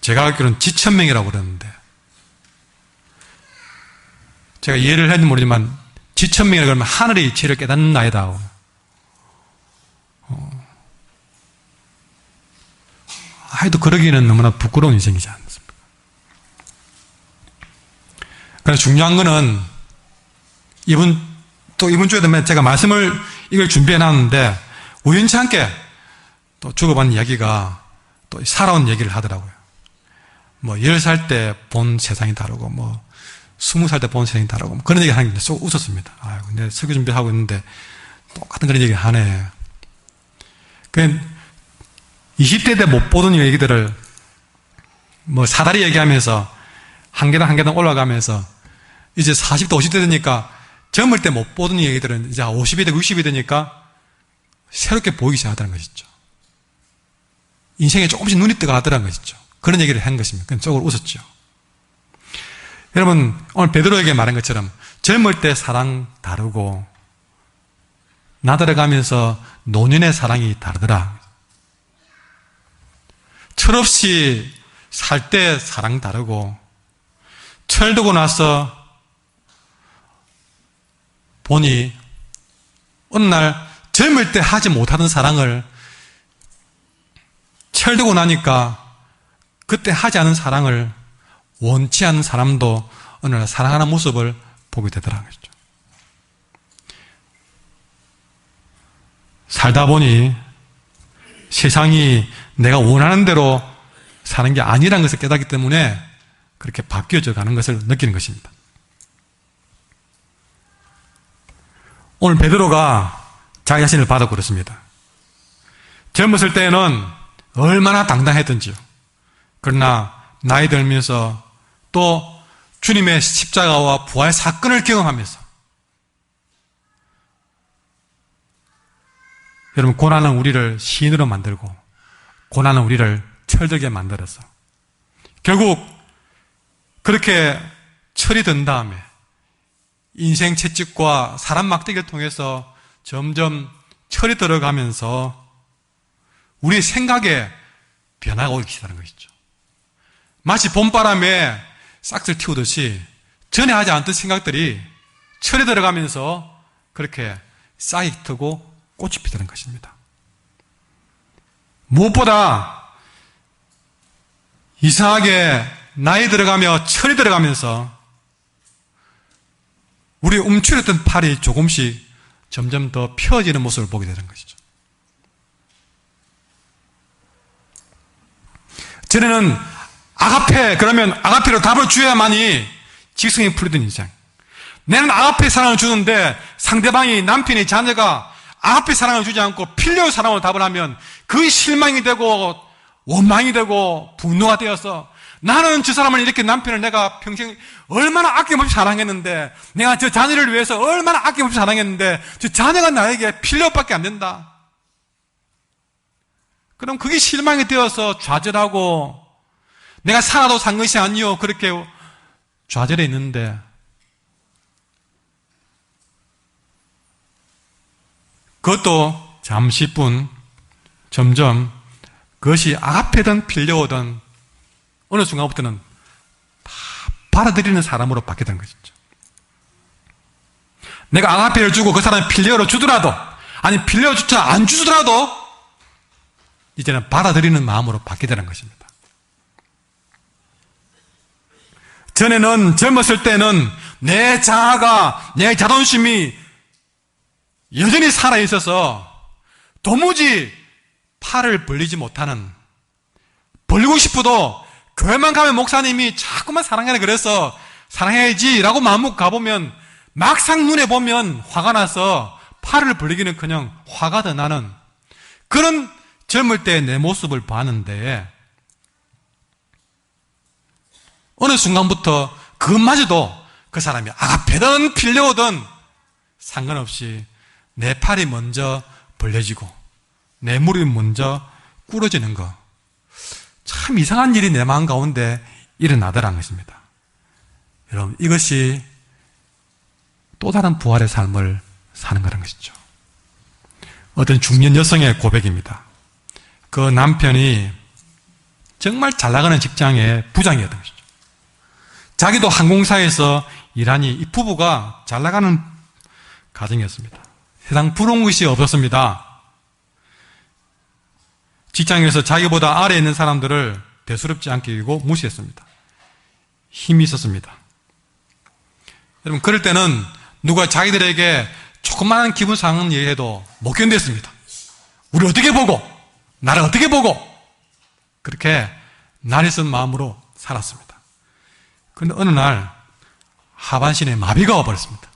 제가 알기로는 지천명이라고 그러는데 제가 이해를 했는지 모르지만 지천명이라고 하면 하늘의 지혜를 깨닫는 나이다. 하여도 그러기는 너무나 부끄러운 인생이지 않습니까? 그래서 중요한 거는 이번 주에도 제가 말씀을 이걸 준비해 놨는데 우연치 않게 또 주고받는 이야기가 또 살아온 얘기를 하더라고요. 뭐 10살 때 본 세상이 다르고 뭐 20살 때 본 세상이 다르고 뭐 그런 얘기 하는 게 쏙 웃었습니다. 아이고, 내가 설교 준비하고 있는데 똑같은 그런 얘기를 하네. 20대 때 못 보던 얘기들을 뭐 사다리 얘기하면서 한 계단 한 계단 올라가면서 이제 40대 50대 되니까 젊을 때 못 보던 얘기들은 이제 50이 되고 60이 되니까 새롭게 보이기 시작하다는 것이죠. 인생에 조금씩 눈이 뜨거워하더라는 것이죠. 그런 얘기를 한 것입니다. 그냥 쪽으로 웃었죠. 여러분 오늘 베드로에게 말한 것처럼 젊을 때 사랑 다르고 나들어가면서 노년의 사랑이 다르더라. 철없이 살 때 사랑 다르고 철들고 나서 보니 어느 날 젊을 때 하지 못하던 사랑을 철들고 나니까 그때 하지 않은 사랑을 원치 않는 사람도 어느 날 사랑하는 모습을 보게 되더라고요. 살다 보니 세상이 내가 원하는 대로 사는 게 아니라는 것을 깨닫기 때문에 그렇게 바뀌어져 가는 것을 느끼는 것입니다. 오늘 베드로가 자기 자신을 봐도 그렇습니다. 젊었을 때는 얼마나 당당했던지요. 그러나 나이 들면서 또 주님의 십자가와 부활 사건을 경험하면서 여러분, 고난은 우리를 시인으로 만들고 고난은 우리를 철들게 만들어서 결국 그렇게 철이 든 다음에 인생 채찍과 사람 막대기를 통해서 점점 철이 들어가면서 우리의 생각에 변화가 오기 시작하는 것이죠. 마치 봄바람에 싹을 틔우듯이 전에 하지 않던 생각들이 철이 들어가면서 그렇게 싹이 트고 꽃이 피는 것입니다. 무엇보다 이상하게 나이 들어가며 철이 들어가면서 우리 움츠렸던 팔이 조금씩 점점 더 펴지는 모습을 보게 되는 것이죠. 전에는 아가페, 그러면 아가페로 답을 주어야만이 직성이 풀리던 인생. 내는 아가페 사랑을 주는데 상대방이, 남편이, 자녀가 아가페 사랑을 주지 않고 필요의 사랑으로 답을 하면 그 실망이 되고 원망이 되고 분노가 되어서 나는 저 사람을 이렇게, 남편을 내가 평생 얼마나 아낌없이 사랑했는데, 내가 저 자녀를 위해서 얼마나 아낌없이 사랑했는데 저 자녀가 나에게 필요밖에 안 된다. 그럼 그게 실망이 되어서 좌절하고 내가 살아도 산 것이 아니요, 그렇게 좌절해 있는데, 그것도 잠시뿐 점점 그것이 아가페든 필요든 어느 순간부터는 다 받아들이는 사람으로 바뀌게 된 것이죠. 내가 아가페를 주고 그 사람이 필요로 주더라도, 아니 필요조차 안 주더라도 이제는 받아들이는 마음으로 바뀌게 되는 것입니다. 전에는, 젊었을 때는 내 자아가, 내 자존심이 여전히 살아있어서 도무지 팔을 벌리지 못하는, 벌리고 싶어도 교회만 가면 목사님이 자꾸만 사랑해라 그래서 사랑해야지 라고 마음먹고 가보면 막상 눈에 보면 화가 나서 팔을 벌리기는커녕 화가 더 나는 그런 젊을 때 내 모습을 봤는데, 어느 순간부터 그마저도 그 사람이 아가페든 필요든 상관없이 내 팔이 먼저 벌려지고 내 무릎이 먼저 꿇어지는 거, 참 이상한 일이 내 마음 가운데 일어나더라는 것입니다. 여러분, 이것이 또 다른 부활의 삶을 사는 거라는 것이죠. 어떤 중년 여성의 고백입니다. 그 남편이 정말 잘 나가는 직장의 부장이었던 것이죠. 자기도 항공사에서 일하니 이 부부가 잘 나가는 가정이었습니다. 세상 부러운 것이 없었습니다. 직장에서 자기보다 아래에 있는 사람들을 대수롭지 않게 여기고 무시했습니다. 힘이 있었습니다. 여러분, 그럴 때는 누가 자기들에게 조그마한 기분 상한 얘기해도 못 견뎠습니다. 우리 어떻게 보고, 나를 어떻게 보고, 그렇게 날이 쓴 마음으로 살았습니다. 그런데 어느 날 하반신에 마비가 와버렸습니다.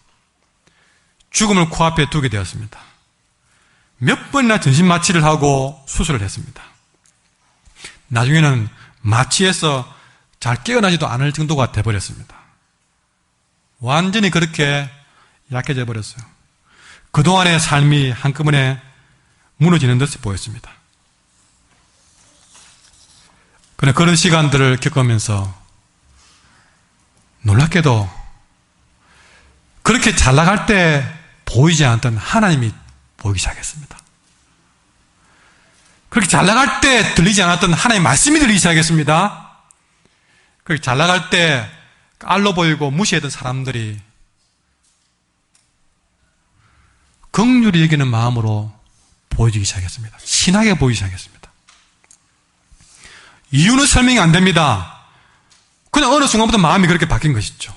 죽음을 코앞에 두게 되었습니다. 몇 번이나 전신 마취를 하고 수술을 했습니다. 나중에는 마취해서 잘 깨어나지도 않을 정도가 되어버렸습니다. 완전히 그렇게 약해져 버렸어요. 그동안의 삶이 한꺼번에 무너지는 듯이 보였습니다. 그런데 그런 시간들을 겪으면서 놀랍게도 그렇게 잘 나갈 때 보이지 않던 하나님이 보이기 시작했습니다. 그렇게 잘 나갈 때 들리지 않았던 하나님의 말씀이 들리기 시작했습니다. 그렇게 잘 나갈 때 알로 보이고 무시했던 사람들이 긍휼히 여기는 마음으로 보여지기 시작했습니다. 신하게 보이기 시작했습니다. 이유는 설명이 안 됩니다. 그냥 어느 순간부터 마음이 그렇게 바뀐 것이죠.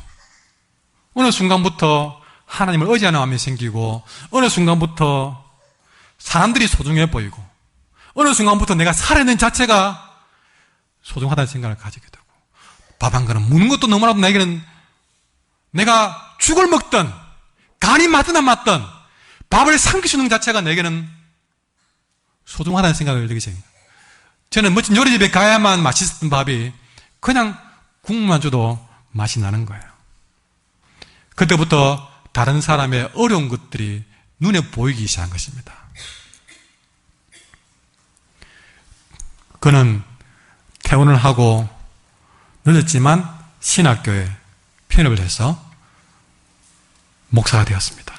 어느 순간부터 하나님을 의지하는 마음이 생기고, 어느 순간부터 사람들이 소중해 보이고, 어느 순간부터 내가 살아있는 자체가 소중하다는 생각을 가지게 되고, 밥 한 그릇 묻는 것도 너무나도 내게는, 내가 죽을 먹든 간이 맞든 안 맞든 밥을 삼키시는 자체가 내게는 소중하다는 생각을 들게 됩니다. 저는 멋진 요리집에 가야만 맛있었던 밥이 그냥 국물만 줘도 맛이 나는 거예요. 그때부터 다른 사람의 어려운 것들이 눈에 보이기 시작한 것입니다. 그는 퇴원을 하고 늦었지만 신학교에 편입을 해서 목사가 되었습니다.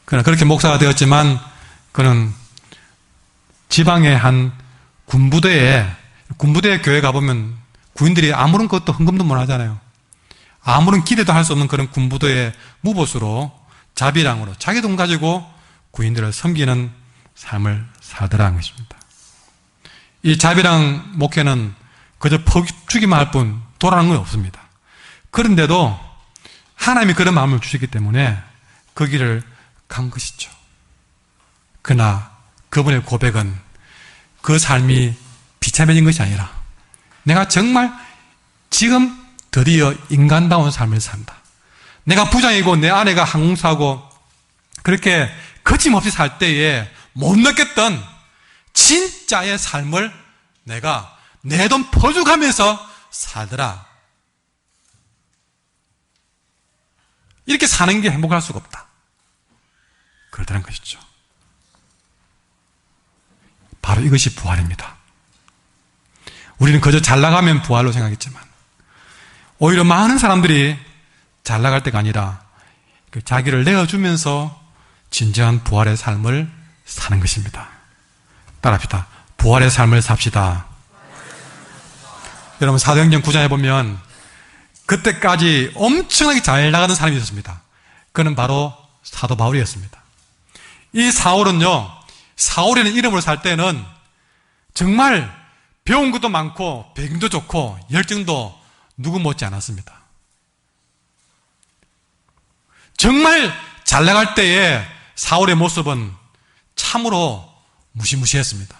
그러나 그렇게 목사가 되었지만 그는 지방의 한 군부대에 교회 가보면 구인들이 아무런 것도 헌금도 못 하잖아요. 아무런 기대도 할 수 없는 그런 군부대의 무보수로 자비랑으로 자기 돈 가지고 구인들을 섬기는 삶을 살더라는 것입니다. 이 자비랑 목회는 그저 퍼주기만 할 뿐 돌아가는 건 없습니다. 그런데도 하나님이 그런 마음을 주셨기 때문에 그 길을 간 것이죠. 그러나 그분의 고백은 그 삶이 비참해진 것이 아니라 내가 정말 지금 드디어 인간다운 삶을 산다. 내가 부장이고 내 아내가 항공사고 그렇게 거침없이 살 때에 못 느꼈던 진짜의 삶을 내가 내 돈 퍼주가면서 살더라. 이렇게 사는 게 행복할 수가 없다. 그렇다는 것이죠. 바로 이것이 부활입니다. 우리는 그저 잘 나가면 부활로 생각했지만 오히려 많은 사람들이 잘 나갈 때가 아니라 자기를 내어주면서 진정한 부활의 삶을 사는 것입니다. 따라합시다. 부활의 삶을 삽시다. 여러분 사도행전 9장에 보면 그때까지 엄청나게 잘 나가는 사람이 있었습니다. 그는 바로 사도 바울이었습니다. 이 사울이라는 이름으로 살 때는 정말 배운 것도 많고 배경도 좋고 열정도 누구 못지 않았습니다. 정말 잘 나갈 때의 사울의 모습은 참으로 무시무시했습니다.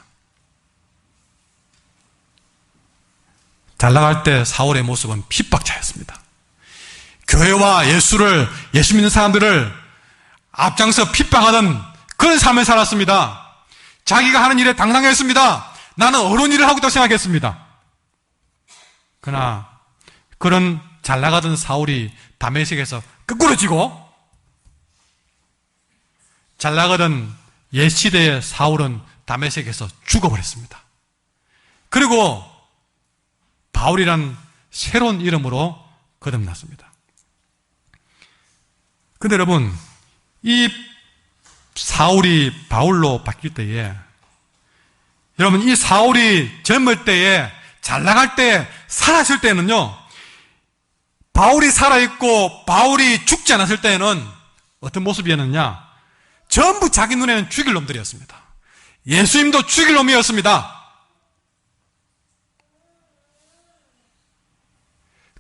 잘 나갈 때 사울의 모습은 핍박자였습니다. 교회와 예수 믿는 사람들을 앞장서 핍박하던 그런 삶을 살았습니다. 자기가 하는 일에 당당했습니다. 나는 어려운 일을 하고 있다고 생각했습니다. 그러나 그런 잘 나가던 사울이 다메섹에서 거꾸로 지고 잘 나가던 옛 시대의 사울은 다메섹에서 죽어버렸습니다. 그리고 바울이란 새로운 이름으로 거듭났습니다. 근데 여러분, 이 사울이 바울로 바뀔 때에 여러분 이 사울이 젊을 때에 잘 나갈 때 살았을 때는요, 바울이 살아있고 바울이 죽지 않았을 때에는 어떤 모습이었느냐? 전부 자기 눈에는 죽일 놈들이었습니다. 예수님도 죽일 놈이었습니다.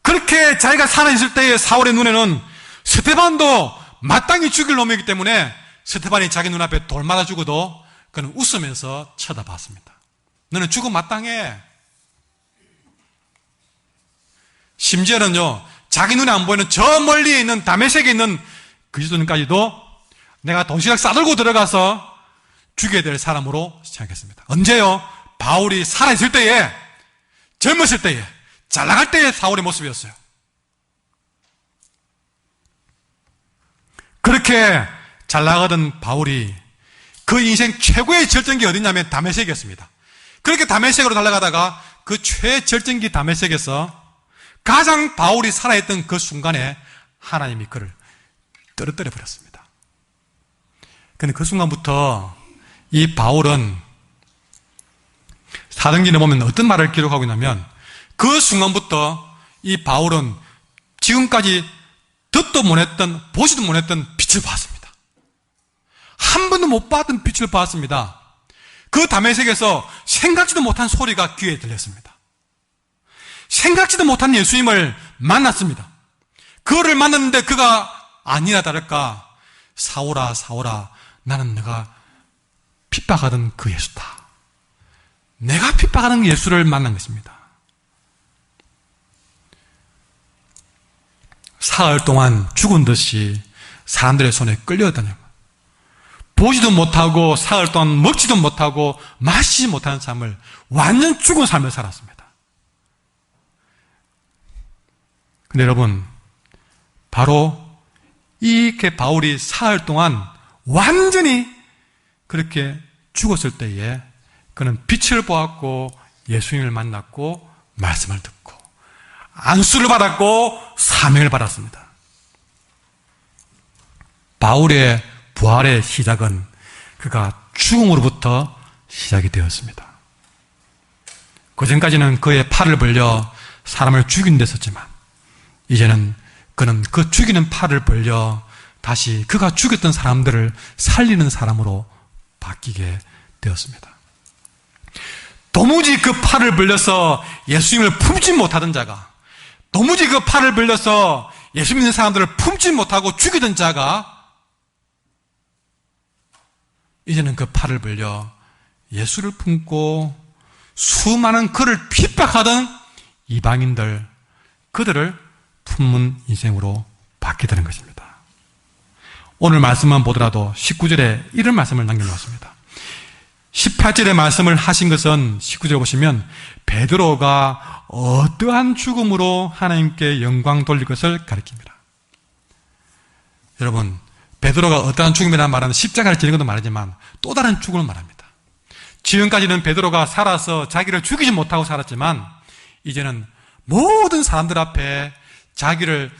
그렇게 자기가 살아있을 때의 사울의 눈에는 스테반도 마땅히 죽일 놈이기 때문에 스테반이 자기 눈앞에 돌 맞아 죽어도 그는 웃으면서 쳐다봤습니다. 너는 죽음 마땅해. 심지어는요, 자기 눈에 안 보이는 저 멀리 있는 다메섹에 있는 그리스도인까지도 내가 도시락 싸들고 들어가서 죽여야 될 사람으로 생각했습니다. 언제요? 바울이 살아있을 때에, 젊었을 때에, 잘 나갈 때의 사울의 모습이었어요. 그렇게 잘 나가던 바울이 그 인생 최고의 절정기 어디냐면 다메섹이었습니다. 그렇게 다메섹으로 달려가다가 그 최절정기 다메섹에서 가장 바울이 살아있던 그 순간에 하나님이 그를 떨어뜨려 버렸습니다. 근데 그 순간부터 이 바울은 사도행전에 보면 어떤 말을 기록하고 있냐면 그 순간부터 이 바울은 지금까지 듣도 못했던, 보지도 못했던 빛을 봤습니다. 한 번도 못 봤던 빛을 봤습니다. 그 다메섹에서 생각지도 못한 소리가 귀에 들렸습니다. 생각지도 못한 예수님을 만났습니다. 그거를 만났는데 그가 아니나 다를까 사울아 사울아 나는 내가 핍박하던 그 예수다. 내가 핍박하는 예수를 만난 것입니다. 사흘 동안 죽은 듯이 사람들의 손에 끌려다녀 보지도 못하고 사흘 동안 먹지도 못하고 마시지 못하는 삶을, 완전 죽은 삶을 살았습니다. 근데 여러분, 바로 이렇게 바울이 사흘 동안 완전히 그렇게 죽었을 때에 그는 빛을 보았고 예수님을 만났고 말씀을 듣고 안수를 받았고 사명을 받았습니다. 바울의 부활의 시작은 그가 죽음으로부터 시작이 되었습니다. 그전까지는 그의 팔을 벌려 사람을 죽이는 데 썼지만 이제는 그는 그 죽이는 팔을 벌려 다시 그가 죽였던 사람들을 살리는 사람으로 바뀌게 되었습니다. 도무지 그 팔을 벌려서 예수님을 품지 못하던 자가, 도무지 그 팔을 벌려서 예수 믿는 사람들을 품지 못하고 죽이던 자가 이제는 그 팔을 벌려 예수를 품고 수많은 그를 핍박하던 이방인들, 그들을 품는 인생으로 바뀌게 되는 것입니다. 오늘 말씀만 보더라도 19절에 이런 말씀을 남겨놓았습니다. 18절의 말씀을 하신 것은 19절에 보시면 베드로가 어떠한 죽음으로 하나님께 영광 돌릴 것을 가리킵니다. 여러분, 베드로가 어떠한 죽음이라는 말은 십자가를 지는 것도 말하지만 또 다른 죽음을 말합니다. 지금까지는 베드로가 살아서 자기를 죽이지 못하고 살았지만 이제는 모든 사람들 앞에 자기를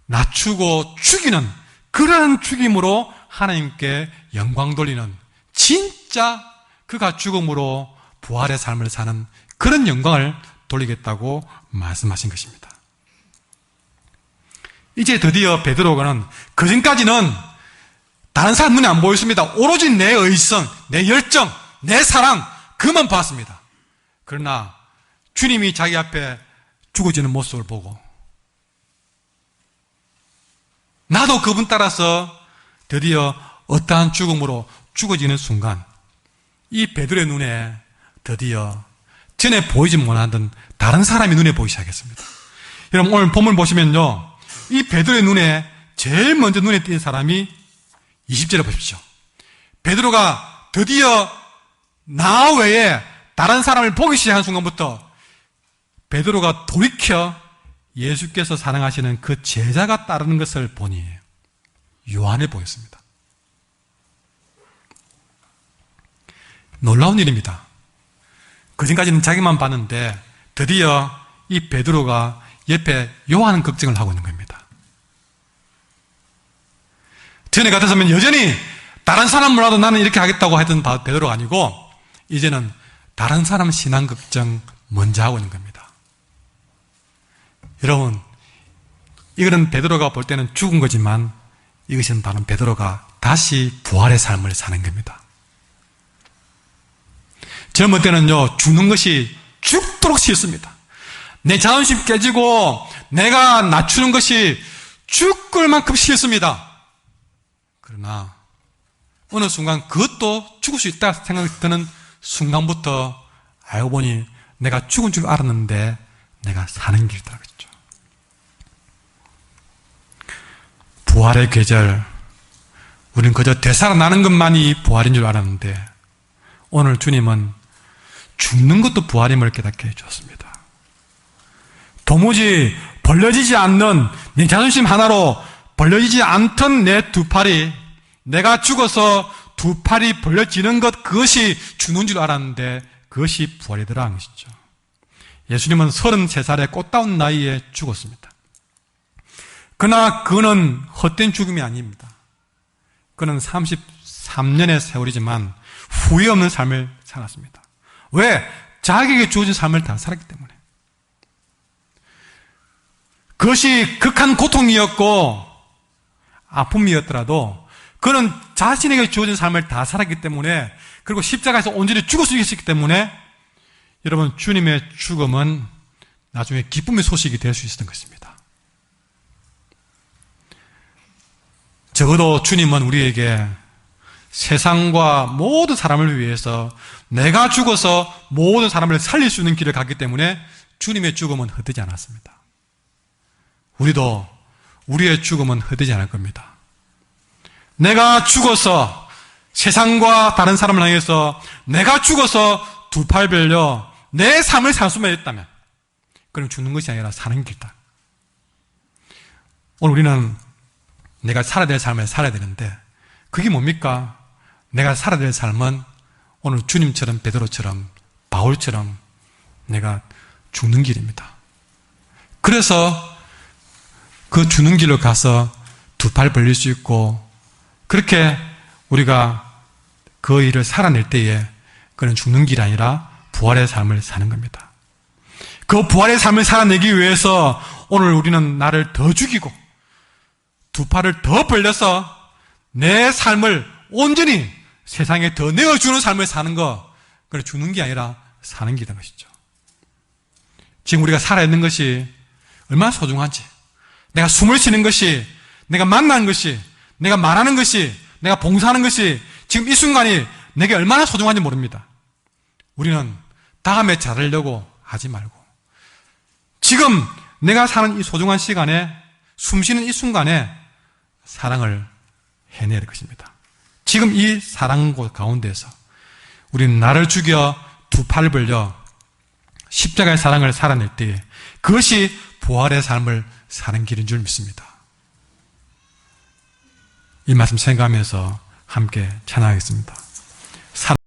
낮추고 죽이는 그러한 죽임으로 하나님께 영광 돌리는, 진짜 그가 죽음으로 부활의 삶을 사는 그런 영광을 돌리겠다고 말씀하신 것입니다. 이제 드디어 베드로가는 그전까지는 다른 사람 눈에 안 보였습니다. 오로지 내 의성, 내 열정, 내 사랑, 그만 봤습니다. 그러나 주님이 자기 앞에 죽어지는 모습을 보고 나도 그분 따라서 드디어 어떠한 죽음으로 죽어지는 순간 이 베드로의 눈에 드디어 전에 보이지 못하던 다른 사람이 눈에 보이기 시작했습니다. 여러분, 오늘 본문 보시면요, 이 베드로의 눈에 제일 먼저 눈에 띈 사람이 20절에 보십시오. 베드로가 드디어 나 외에 다른 사람을 보기 시작한 순간부터 베드로가 돌이켜 예수께서 사랑하시는 그 제자가 따르는 것을 보니 요한에 보였습니다. 놀라운 일입니다. 그전까지는 자기만 봤는데 드디어 이 베드로가 옆에 요한 걱정을 하고 있는 겁니다. 전에 같았으면 여전히 다른 사람 몰라도 나는 이렇게 하겠다고 했던 베드로가 아니고 이제는 다른 사람 신앙 걱정 먼저 하고 있는 겁니다. 여러분, 이거는 베드로가 볼 때는 죽은 거지만 이것은 바로 베드로가 다시 부활의 삶을 사는 겁니다. 젊을 때는요, 죽는 것이 죽도록 싫습니다. 내 자존심 깨지고 내가 낮추는 것이 죽을 만큼 싫습니다. 그러나 어느 순간 그것도 죽을 수 있다 생각이 드는 순간부터 알고 보니 내가 죽은 줄 알았는데 내가 사는 길이다. 그랬죠. 부활의 계절, 우리는 그저 되살아나는 것만이 부활인 줄 알았는데 오늘 주님은 죽는 것도 부활임을 깨닫게 해주었습니다. 도무지 벌려지지 않는 내 자존심 하나로 벌려지지 않던 내 두 팔이, 내가 죽어서 두 팔이 벌려지는 것, 그것이 죽는 줄 알았는데 그것이 부활이더라는 것이죠. 예수님은 33살의 꽃다운 나이에 죽었습니다. 그러나 그는 헛된 죽음이 아닙니다. 그는 33년의 세월이지만 후회 없는 삶을 살았습니다. 왜? 자기에게 주어진 삶을 다 살았기 때문에. 그것이 극한 고통이었고 아픔이었더라도 그는 자신에게 주어진 삶을 다 살았기 때문에, 그리고 십자가에서 온전히 죽을 수 있었기 때문에 여러분, 주님의 죽음은 나중에 기쁨의 소식이 될 수 있었던 것입니다. 적어도 주님은 우리에게 세상과 모든 사람을 위해서 내가 죽어서 모든 사람을 살릴 수 있는 길을 갔기 때문에 주님의 죽음은 헛되지 않았습니다. 우리도 우리의 죽음은 헛되지 않을 겁니다. 내가 죽어서 세상과 다른 사람을 향해서 내가 죽어서 두 팔 벌려 내 삶을 살 수만 있다면, 그럼 죽는 것이 아니라 사는 길이다. 오늘 우리는 내가 살아야 될 삶을 살아야 되는데, 그게 뭡니까? 내가 살아야 될 삶은 오늘 주님처럼, 베드로처럼, 바울처럼 내가 죽는 길입니다. 그래서 그 죽는 길로 가서 두 팔 벌릴 수 있고, 그렇게 우리가 그 일을 살아낼 때에 그는 죽는 길이 아니라 부활의 삶을 사는 겁니다. 그 부활의 삶을 살아내기 위해서 오늘 우리는 나를 더 죽이고 두 팔을 더 벌려서 내 삶을 온전히 세상에 더 내어주는 삶을 사는 거, 그건 죽는 게 아니라 사는 길인 것이죠. 지금 우리가 살아있는 것이 얼마나 소중한지, 내가 숨을 쉬는 것이, 내가 만나는 것이, 내가 말하는 것이, 내가 봉사하는 것이 지금 이 순간이 내게 얼마나 소중한지 모릅니다. 우리는 다음에 잘하려고 하지 말고 지금 내가 사는 이 소중한 시간에, 숨 쉬는 이 순간에 사랑을 해내야 할 것입니다. 지금 이 사랑 가운데서 우리는 나를 죽여 두 팔을 벌려 십자가의 사랑을 살아낼 때에 그것이 부활의 삶을 사는 길인 줄 믿습니다. 이 말씀 생각하면서 함께 찬양하겠습니다.